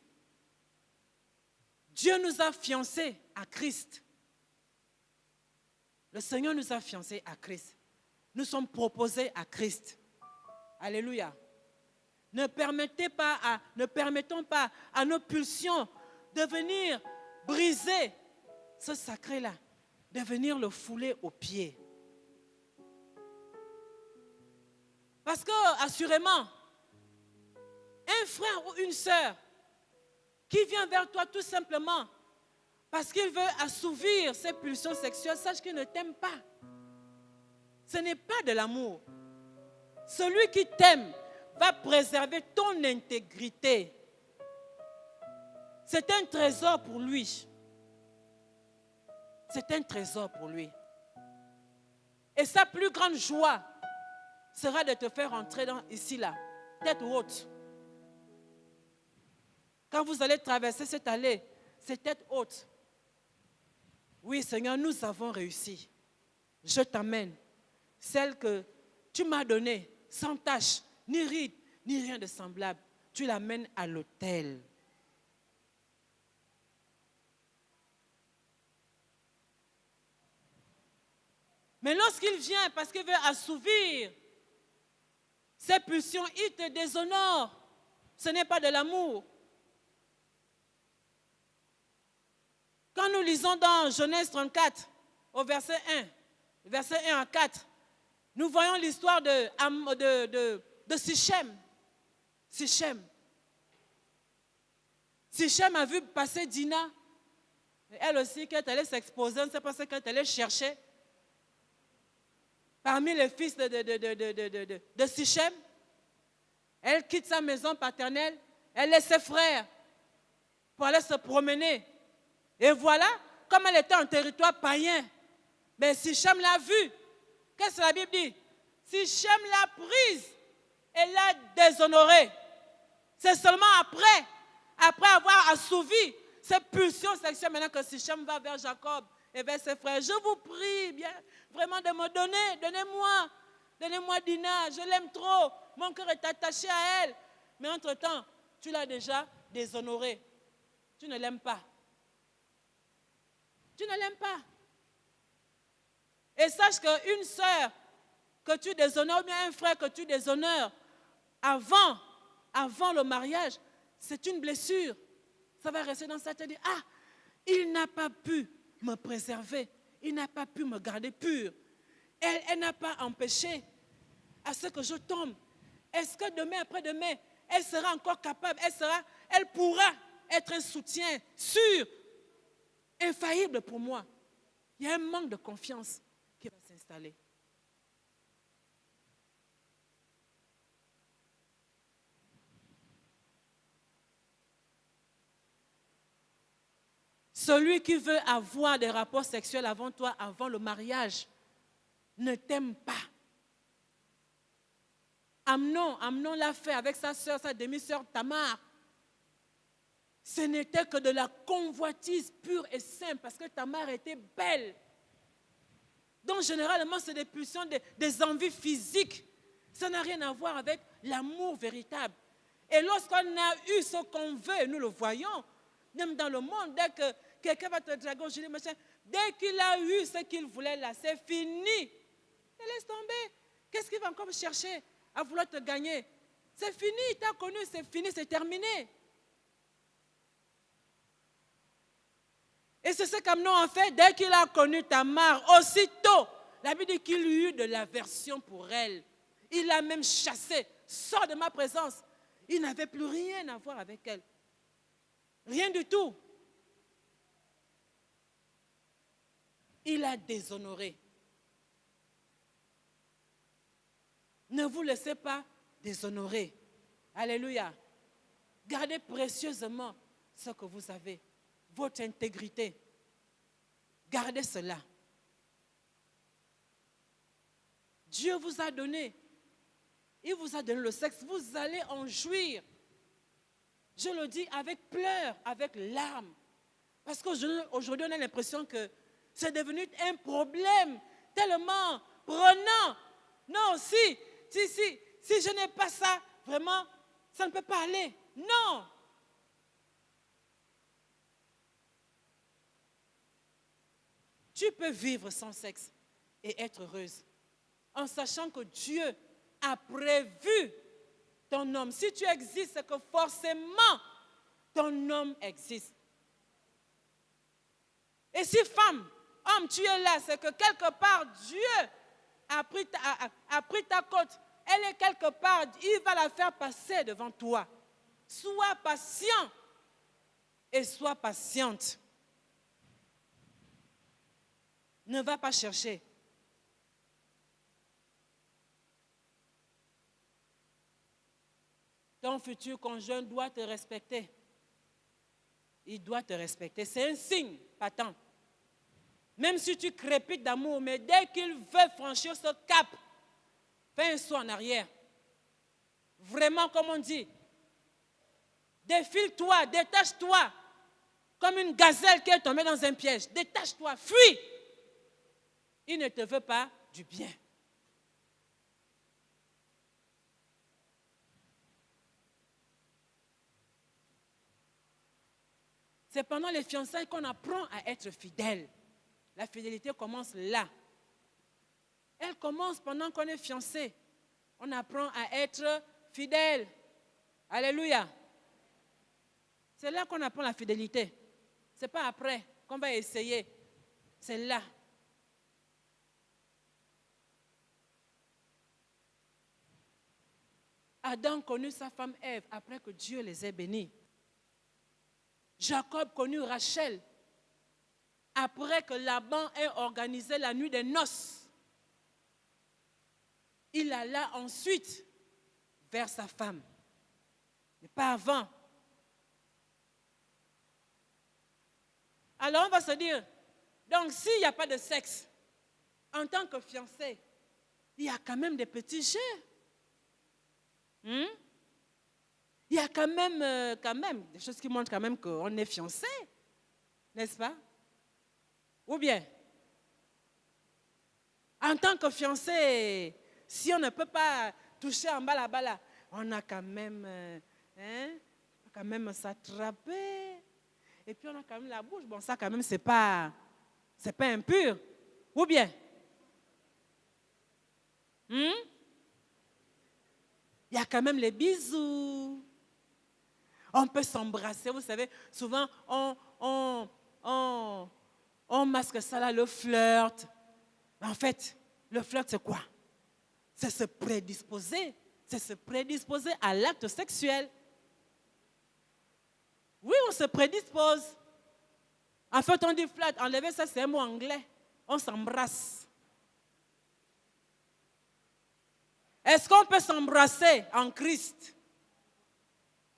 Dieu nous a fiancés à Christ. Le Seigneur nous a fiancés à Christ. Nous sommes proposés à Christ. Alléluia. Ne permettons pas à nos pulsions de venir briser ce sacré-là, de venir le fouler aux pieds. Parce que, assurément, un frère ou une sœur qui vient vers toi tout simplement parce qu'il veut assouvir ses pulsions sexuelles, sache qu'il ne t'aime pas. Ce n'est pas de l'amour. Celui qui t'aime va préserver ton intégrité. C'est un trésor pour lui. C'est un trésor pour lui. Et sa plus grande joie sera de te faire entrer ici, là, tête haute. Quand vous allez traverser cette allée, c'est tête haute. Oui, Seigneur, nous avons réussi. Je t'amène. Celle que tu m'as donnée, sans tache, ni ride, ni rien de semblable. Tu l'amènes à l'autel. Mais lorsqu'il vient, parce qu'il veut assouvir ses pulsions, il te déshonore. Ce n'est pas de l'amour. Quand nous lisons dans Genèse 34, au verset 1 à 4, nous voyons l'histoire de Sichem. Sichem a vu passer Dina. Elle aussi, quand elle allait s'exposer, on ne sait pas ce qu'elle allait chercher. Parmi les fils de Sichem, elle quitte sa maison paternelle, elle laisse ses frères pour aller se promener. Et voilà, comme elle était en territoire païen, ben Sichem l'a vue. Qu'est-ce que la Bible dit? Sichem l'a prise et l'a déshonorée. C'est seulement après avoir assouvi ses pulsions sexuelles, maintenant que Sichem va vers Jacob et vers ses frères. Je vous prie bien, vraiment de me donner, donnez-moi Dina, je l'aime trop, mon cœur est attaché à elle. Mais entre-temps, tu l'as déjà déshonorée. Tu ne l'aimes pas. Tu ne l'aimes pas. Et sache qu'une sœur que tu déshonores, ou bien un frère que tu déshonores, avant le mariage, c'est une blessure. Ça va rester dans sa tête. Ah, il n'a pas pu me préserver. Il n'a pas pu me garder pure. Elle n'a pas empêché à ce que je tombe. Est-ce que demain, après-demain, elle sera encore capable, elle pourra être un soutien sûr, infaillible pour moi? Il y a un manque de confiance qui va s'installer. Celui qui veut avoir des rapports sexuels avant toi, avant le mariage, ne t'aime pas. Amnon l'a fait avec sa soeur, sa demi-sœur Tamar. Ce n'était que de la convoitise pure et simple parce que Tamar était belle. Donc généralement, c'est des pulsions, des envies physiques. Ça n'a rien à voir avec l'amour véritable. Et lorsqu'on a eu ce qu'on veut, et nous le voyons, même dans le monde, dès que quelqu'un va te draguer aujourd'hui, dès qu'il a eu ce qu'il voulait là, c'est fini. Et laisse tomber. Qu'est-ce qu'il va encore chercher à vouloir te gagner? C'est fini, il t'a connu, c'est fini, c'est terminé. Et c'est ce qu'Amnon a fait dès qu'il a connu Tamar. Aussitôt, la Bible dit qu'il eut de l'aversion pour elle. Il l'a même chassée. Sors de ma présence. Il n'avait plus rien à voir avec elle. Rien du tout. Il a déshonoré. Ne vous laissez pas déshonorer. Alléluia. Gardez précieusement ce que vous avez. Votre intégrité. Gardez cela. Dieu vous a donné. Il vous a donné le sexe. Vous allez en jouir. Je le dis avec pleurs, avec larmes. Parce qu'aujourd'hui, on a l'impression que c'est devenu un problème tellement prenant. Non, si je n'ai pas ça, vraiment, ça ne peut pas aller. Non. Tu peux vivre sans sexe et être heureuse en sachant que Dieu a prévu ton homme. Si tu existes, c'est que forcément ton homme existe. Et si femme, homme, tu es là, c'est que quelque part Dieu a pris ta côte. Elle est quelque part, il va la faire passer devant toi. Sois patient et sois patiente. Ne va pas chercher. Ton futur conjoint doit te respecter. Il doit te respecter. C'est un signe patent. Même si tu crépites d'amour, mais dès qu'il veut franchir ce cap, fais un saut en arrière. Vraiment, comme on dit, défile-toi, détache-toi, comme une gazelle qui est tombée dans un piège. Détache-toi, fuis. Il ne te veut pas du bien. C'est pendant les fiançailles qu'on apprend à être fidèle. La fidélité commence là. Elle commence pendant qu'on est fiancé. On apprend à être fidèle. Alléluia. C'est là qu'on apprend la fidélité. Ce n'est pas après qu'on va essayer. C'est là. Adam connut sa femme Ève après que Dieu les ait bénis. Jacob connut Rachel après que Laban ait organisé la nuit des noces. Il alla ensuite vers sa femme, mais pas avant. Alors on va se dire, donc s'il n'y a pas de sexe, en tant que fiancé, il y a quand même des petits jeux. Il y a quand même des choses qui montrent quand même qu'on est fiancé, n'est-ce pas? Ou bien, en tant que fiancé, si on ne peut pas toucher en bas là-bas, on a quand même s'attraper. Et puis on a quand même la bouche. Bon, ça quand même, c'est pas impur. Ou bien, il y a quand même les bisous. On peut s'embrasser, vous savez, souvent on masque ça là, le flirt. En fait, le flirt c'est quoi? C'est se prédisposer. C'est se prédisposer à l'acte sexuel. Oui, on se prédispose. En fait, on dit flirt. Enlever ça, c'est un mot anglais. On s'embrasse. Est-ce qu'on peut s'embrasser en Christ?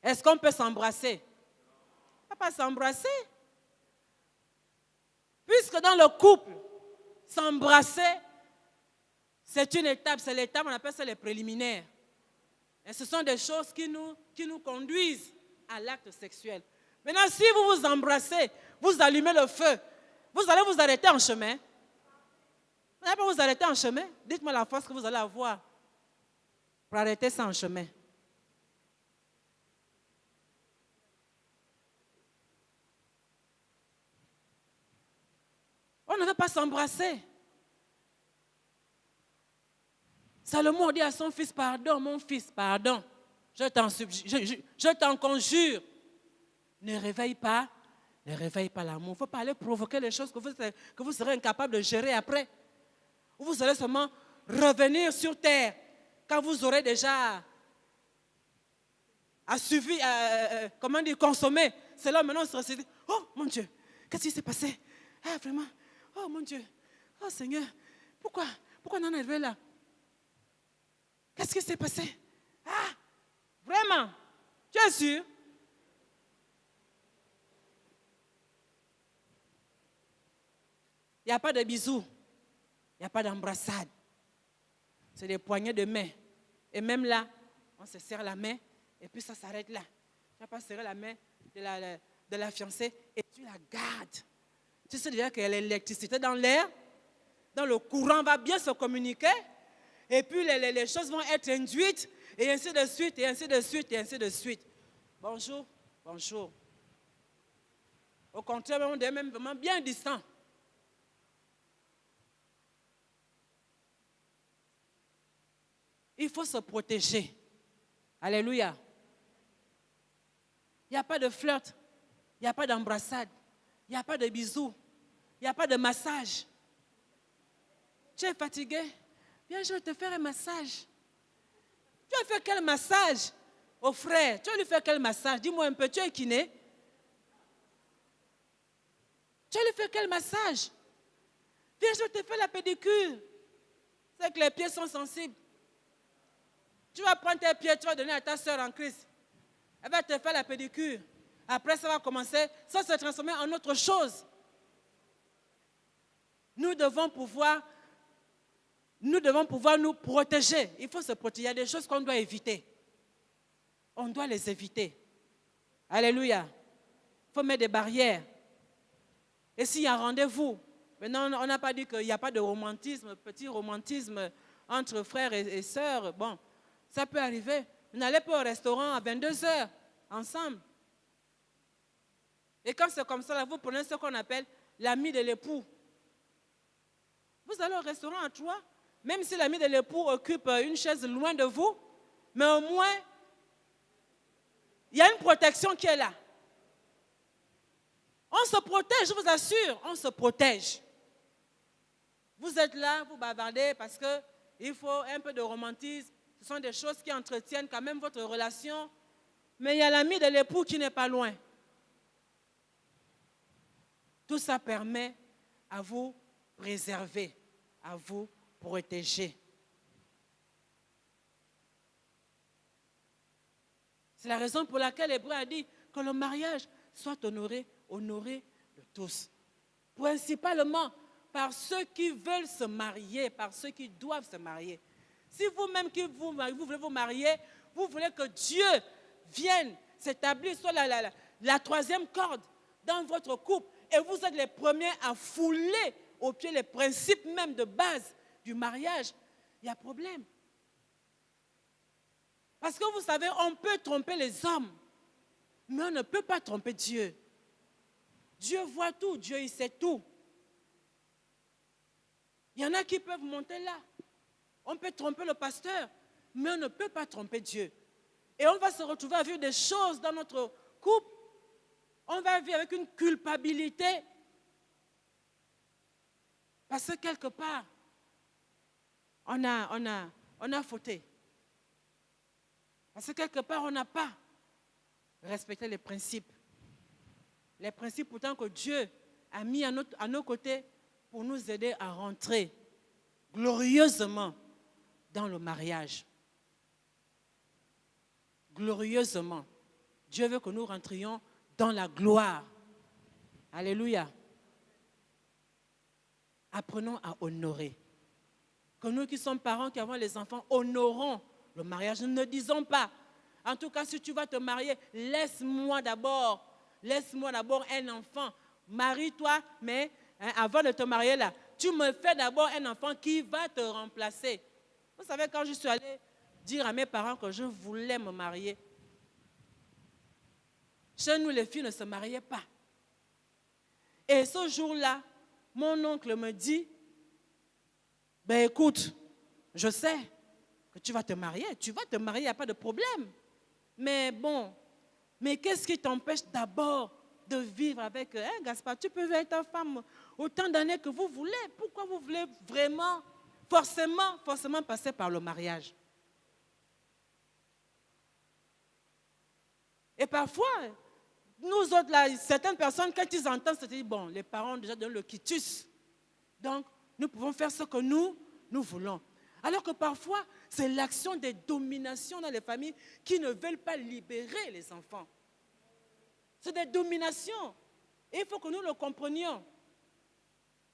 Est-ce qu'on peut s'embrasser? On ne peut pas s'embrasser. puisque dans le couple, s'embrasser, c'est une étape, c'est l'étape, on appelle ça les préliminaires. Et ce sont des choses qui nous conduisent à l'acte sexuel. Maintenant, si vous vous embrassez, vous allumez le feu, vous allez vous arrêter en chemin. Vous n'allez pas vous arrêter en chemin. Dites-moi la force que vous allez avoir pour arrêter ça en chemin. On ne veut pas s'embrasser. Salomon dit à son fils, pardon, mon fils, pardon. Je t'en conjure. Ne réveille pas l'amour. Il ne faut pas aller provoquer les choses que vous serez incapable de gérer après. Ou vous allez seulement revenir sur terre quand vous aurez déjà consommé. C'est là maintenant on se dit, oh mon Dieu, qu'est-ce qui s'est passé? Ah vraiment, oh mon Dieu, oh Seigneur, pourquoi on en est arrivé là? Qu'est-ce qui s'est passé? Ah, vraiment, tu es sûr? Il n'y a pas de bisous, il n'y a pas d'embrassade. C'est des poignées de main. Et même là, on se serre la main et puis ça s'arrête là. Tu n'as pas serré la main de la fiancée et tu la gardes. Tu sais déjà qu'il y a l'électricité dans l'air, dans le courant va bien se communiquer et puis les choses vont être induites et ainsi de suite, et ainsi de suite, et ainsi de suite. Bonjour, bonjour. Au contraire, on est même vraiment bien distant. Il faut se protéger. Alléluia. Il n'y a pas de flirt, il n'y a pas d'embrassade, il n'y a pas de bisous, il n'y a pas de massage. Tu es fatigué? Viens, je vais te faire un massage. Tu as fait quel massage au frère? Tu as lui fait quel massage? Dis-moi un peu, tu es kiné? Tu as lui fait quel massage? Viens, je te fais la pédicure. C'est que les pieds sont sensibles. Tu vas prendre tes pieds, tu vas donner à ta soeur en Christ. Elle va te faire la pédicure. Après, ça va commencer, ça se transformer en autre chose. Nous devons pouvoir nous protéger. Il faut se protéger. Il y a des choses qu'on doit éviter. On doit les éviter. Alléluia. Il faut mettre des barrières. Et s'il y a un rendez-vous, maintenant on n'a pas dit qu'il n'y a pas de romantisme, petit romantisme entre frères et sœurs. Bon, ça peut arriver. Vous n'allez pas au restaurant à 22h ensemble. Et quand c'est comme ça, là, vous prenez ce qu'on appelle l'ami de l'époux. Vous allez au restaurant à trois, même si l'ami de l'époux occupe une chaise loin de vous, mais au moins, il y a une protection qui est là. On se protège, je vous assure, on se protège. Vous êtes là, vous bavardez parce qu'il faut un peu de romantisme. Ce sont des choses qui entretiennent quand même votre relation. Mais il y a l'ami de l'époux qui n'est pas loin. Tout ça permet à vous préserver, à vous protéger. C'est la raison pour laquelle l'Hébreu a dit que le mariage soit honoré de tous. Principalement par ceux qui veulent se marier, par ceux qui doivent se marier. Si vous-même qui vous voulez vous marier, vous voulez que Dieu vienne s'établir sur la troisième corde dans votre couple et vous êtes les premiers à fouler aux pieds les principes même de base du mariage, il y a problème. Parce que vous savez, on peut tromper les hommes, mais on ne peut pas tromper Dieu. Dieu voit tout, Dieu il sait tout. Il y en a qui peuvent monter là. On peut tromper le pasteur, mais on ne peut pas tromper Dieu. Et on va se retrouver à vivre des choses dans notre couple. On va vivre avec une culpabilité. Parce que quelque part, on a fauté. Parce que quelque part, on n'a pas respecté les principes. Les principes pourtant que Dieu a mis à nos côtés pour nous aider à rentrer glorieusement dans le mariage. Glorieusement. Dieu veut que nous rentrions dans la gloire. Alléluia. apprenons à honorer. Que nous qui sommes parents, qui avons les enfants, honorons le mariage. Nous ne disons pas, en tout cas, si tu vas te marier, laisse-moi d'abord un enfant. Marie-toi, mais avant de te marier là, tu me fais d'abord un enfant qui va te remplacer. Vous savez, quand je suis allée dire à mes parents que je voulais me marier, chez nous, les filles ne se mariaient pas. Et ce jour-là, mon oncle me dit, ben écoute, je sais que tu vas te marier, il n'y a pas de problème. Mais bon, mais qu'est-ce qui t'empêche d'abord de vivre avec Gaspard? Tu peux vivre avec ta femme autant d'années que vous voulez. Pourquoi vous voulez vraiment, forcément passer par le mariage? Et parfois, nous autres, là, certaines personnes, quand ils entendent, se disent, bon, les parents ont déjà donné le quitus. Donc, nous pouvons faire ce que nous voulons. Alors que parfois, c'est l'action des dominations dans les familles qui ne veulent pas libérer les enfants. C'est des dominations. Et il faut que nous le comprenions.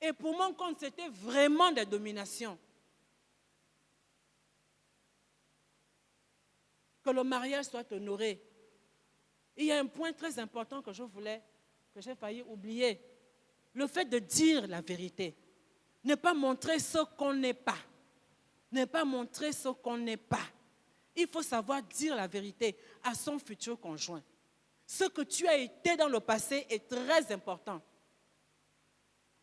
Et pour mon compte, c'était vraiment des dominations. Que le mariage soit honoré. Il y a un point très important que j'ai failli oublier. Le fait de dire la vérité. Ne pas montrer ce qu'on n'est pas. Ne pas montrer ce qu'on n'est pas. Il faut savoir dire la vérité à son futur conjoint. Ce que tu as été dans le passé est très important.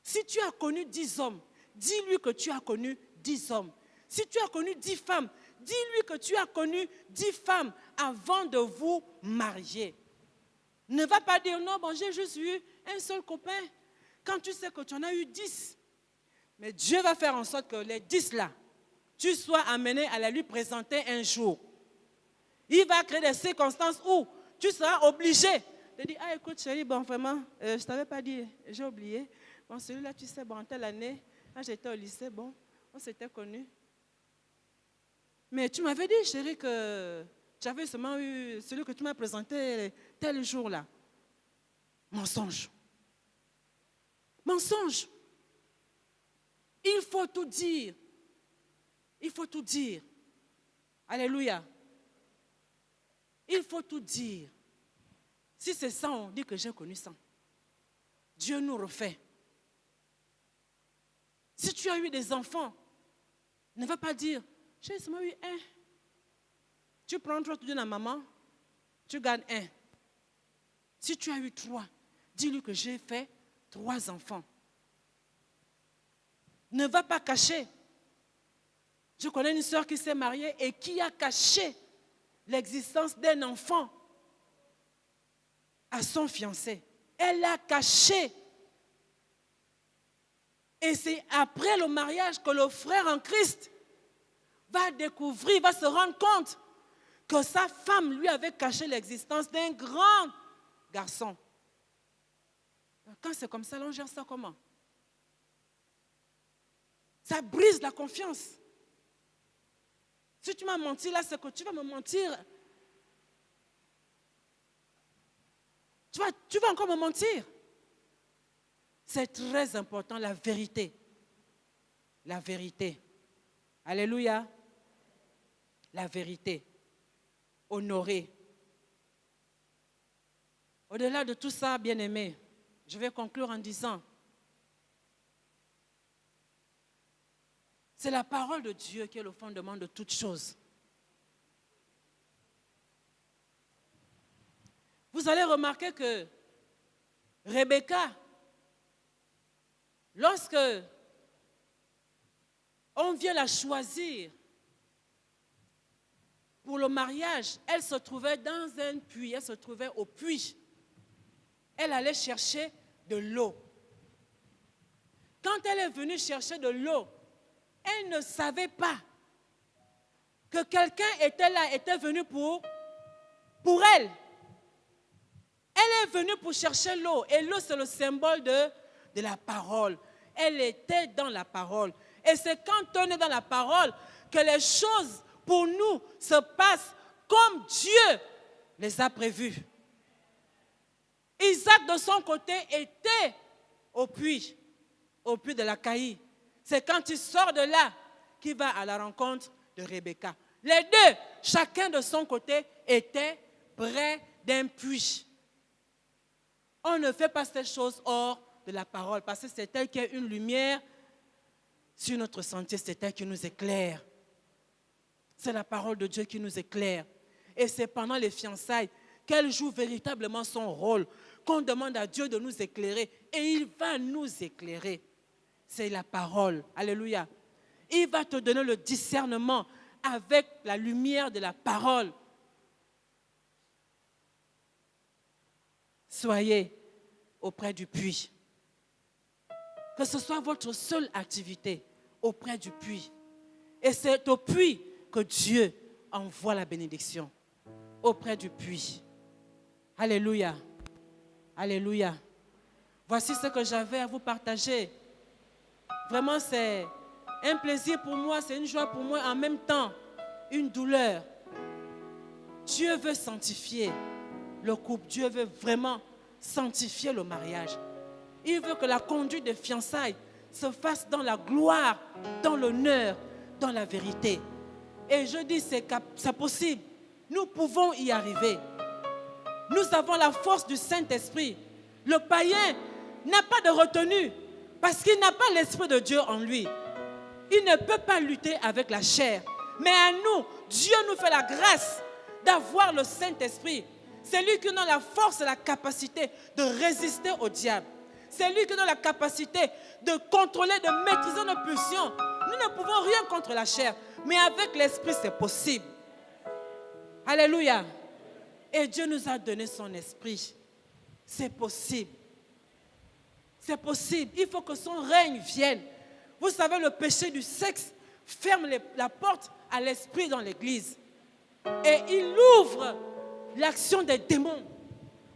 Si tu as connu 10 hommes, dis-lui que tu as connu 10 hommes. Si tu as connu 10 femmes, dis-lui que tu as connu 10 femmes avant de vous marier. Ne va pas dire non, bon, j'ai juste eu un seul copain. Quand tu sais que tu en as eu 10. Mais Dieu va faire en sorte que les 10 là, tu sois amené à la lui présenter un jour. Il va créer des circonstances où tu seras obligé de dire, ah écoute chérie, bon vraiment, je ne t'avais pas dit, j'ai oublié. Bon celui-là, tu sais, bon, en telle année, quand j'étais au lycée, bon, on s'était connus. Mais tu m'avais dit chérie que j'avais seulement eu celui que tu m'as présenté tel jour-là. Mensonge. Mensonge. Il faut tout dire. Il faut tout dire. Alléluia. Il faut tout dire. Si c'est ça, on dit que j'ai connu ça. Dieu nous refait. Si tu as eu des enfants, ne va pas dire, j'ai seulement eu un. Tu prends 3, tu donnes à maman, tu gagnes 1. Si tu as eu 3, dis-lui que j'ai fait 3 enfants. Ne va pas cacher. Je connais une sœur qui s'est mariée et qui a caché l'existence d'un enfant à son fiancé. Elle l'a caché. Et c'est après le mariage que le frère en Christ va découvrir, va se rendre compte que sa femme lui avait caché l'existence d'un grand garçon. Quand c'est comme ça, on gère ça comment? Ça brise la confiance. Si tu m'as menti là, c'est que tu vas me mentir. Tu vas encore me mentir. C'est très important, la vérité. La vérité. Alléluia. La vérité. Honorer. Au-delà de tout ça, bien-aimé, je vais conclure en disant, c'est la parole de Dieu qui est le fondement de toutes choses. Vous allez remarquer que Rebecca, lorsque on vient la choisir pour le mariage, elle se trouvait dans un puits, elle se trouvait au puits. Elle allait chercher de l'eau. Quand elle est venue chercher de l'eau, elle ne savait pas que quelqu'un était là, était venu pour elle. Elle est venue pour chercher l'eau. Et l'eau, c'est le symbole de la parole. Elle était dans la parole. Et c'est quand on est dans la parole que les choses pour nous se passent comme Dieu les a prévues. Isaac, de son côté, était au puits de la Caï. C'est quand il sort de là qu'il va à la rencontre de Rebecca. Les deux, chacun de son côté, étaient près d'un puits. On ne fait pas ces choses hors de la parole, parce que c'est elle qui est une lumière sur notre sentier, c'est elle qui nous éclaire. C'est la parole de Dieu qui nous éclaire. Et c'est pendant les fiançailles qu'elle joue véritablement son rôle, qu'on demande à Dieu de nous éclairer. Et il va nous éclairer. C'est la parole. Alléluia. Il va te donner le discernement avec la lumière de la parole. Soyez auprès du puits. Que ce soit votre seule activité, auprès du puits. Et c'est au puits que Dieu envoie la bénédiction. Auprès du puits. Alléluia. Alléluia. Voici ce que j'avais à vous partager. Vraiment, c'est un plaisir pour moi, c'est une joie pour moi, en même temps, une douleur. Dieu veut sanctifier le couple. Dieu veut vraiment sanctifier le mariage. Il veut que la conduite des fiançailles se fasse dans la gloire, dans l'honneur, dans la vérité. Et je dis, c'est possible. Nous pouvons y arriver. Nous avons la force du Saint-Esprit. Le païen n'a pas de retenue parce qu'il n'a pas l'Esprit de Dieu en lui. Il ne peut pas lutter avec la chair. Mais à nous, Dieu nous fait la grâce d'avoir le Saint-Esprit. C'est lui qui nous donne la force et la capacité de résister au diable. C'est lui qui nous donne la capacité de contrôler, de maîtriser nos pulsions. Nous ne pouvons rien contre la chair. Mais avec l'Esprit, c'est possible. Alléluia. Et Dieu nous a donné son esprit. C'est possible. C'est possible. Il faut que son règne vienne. Vous savez, le péché du sexe ferme la porte à l'esprit dans l'église. Et il ouvre l'action des démons.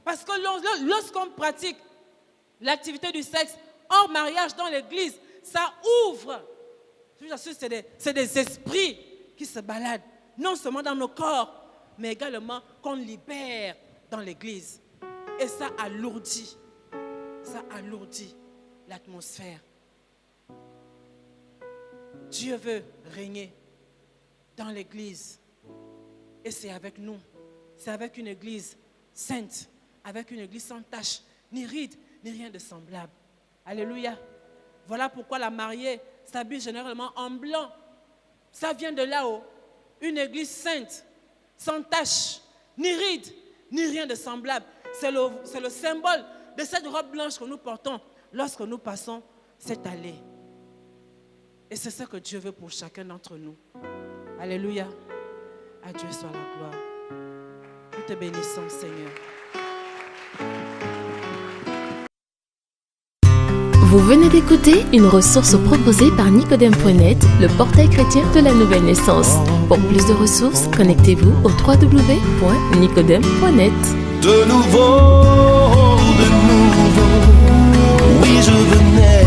Parce que lorsqu'on pratique l'activité du sexe hors mariage dans l'église, ça ouvre. Je vous assure, c'est des esprits qui se baladent. Non seulement dans nos corps, mais également qu'on libère dans l'église. Et ça alourdit l'atmosphère. Dieu veut régner dans l'église. Et c'est avec nous. C'est avec une église sainte, avec une église sans tache, ni ride, ni rien de semblable. Alléluia. Voilà pourquoi la mariée s'habille généralement en blanc. Ça vient de là-haut. Une église sainte, sans tache, ni ride, ni rien de semblable. C'est le symbole de cette robe blanche que nous portons lorsque nous passons cette allée. Et c'est ce que Dieu veut pour chacun d'entre nous. Alléluia. À Dieu soit la gloire. Nous te bénissons, Seigneur. Vous venez d'écouter une ressource proposée par Nicodème.net, le portail chrétien de la nouvelle naissance. Pour plus de ressources, connectez-vous au www.nicodème.net. De nouveau, oui je veux naître.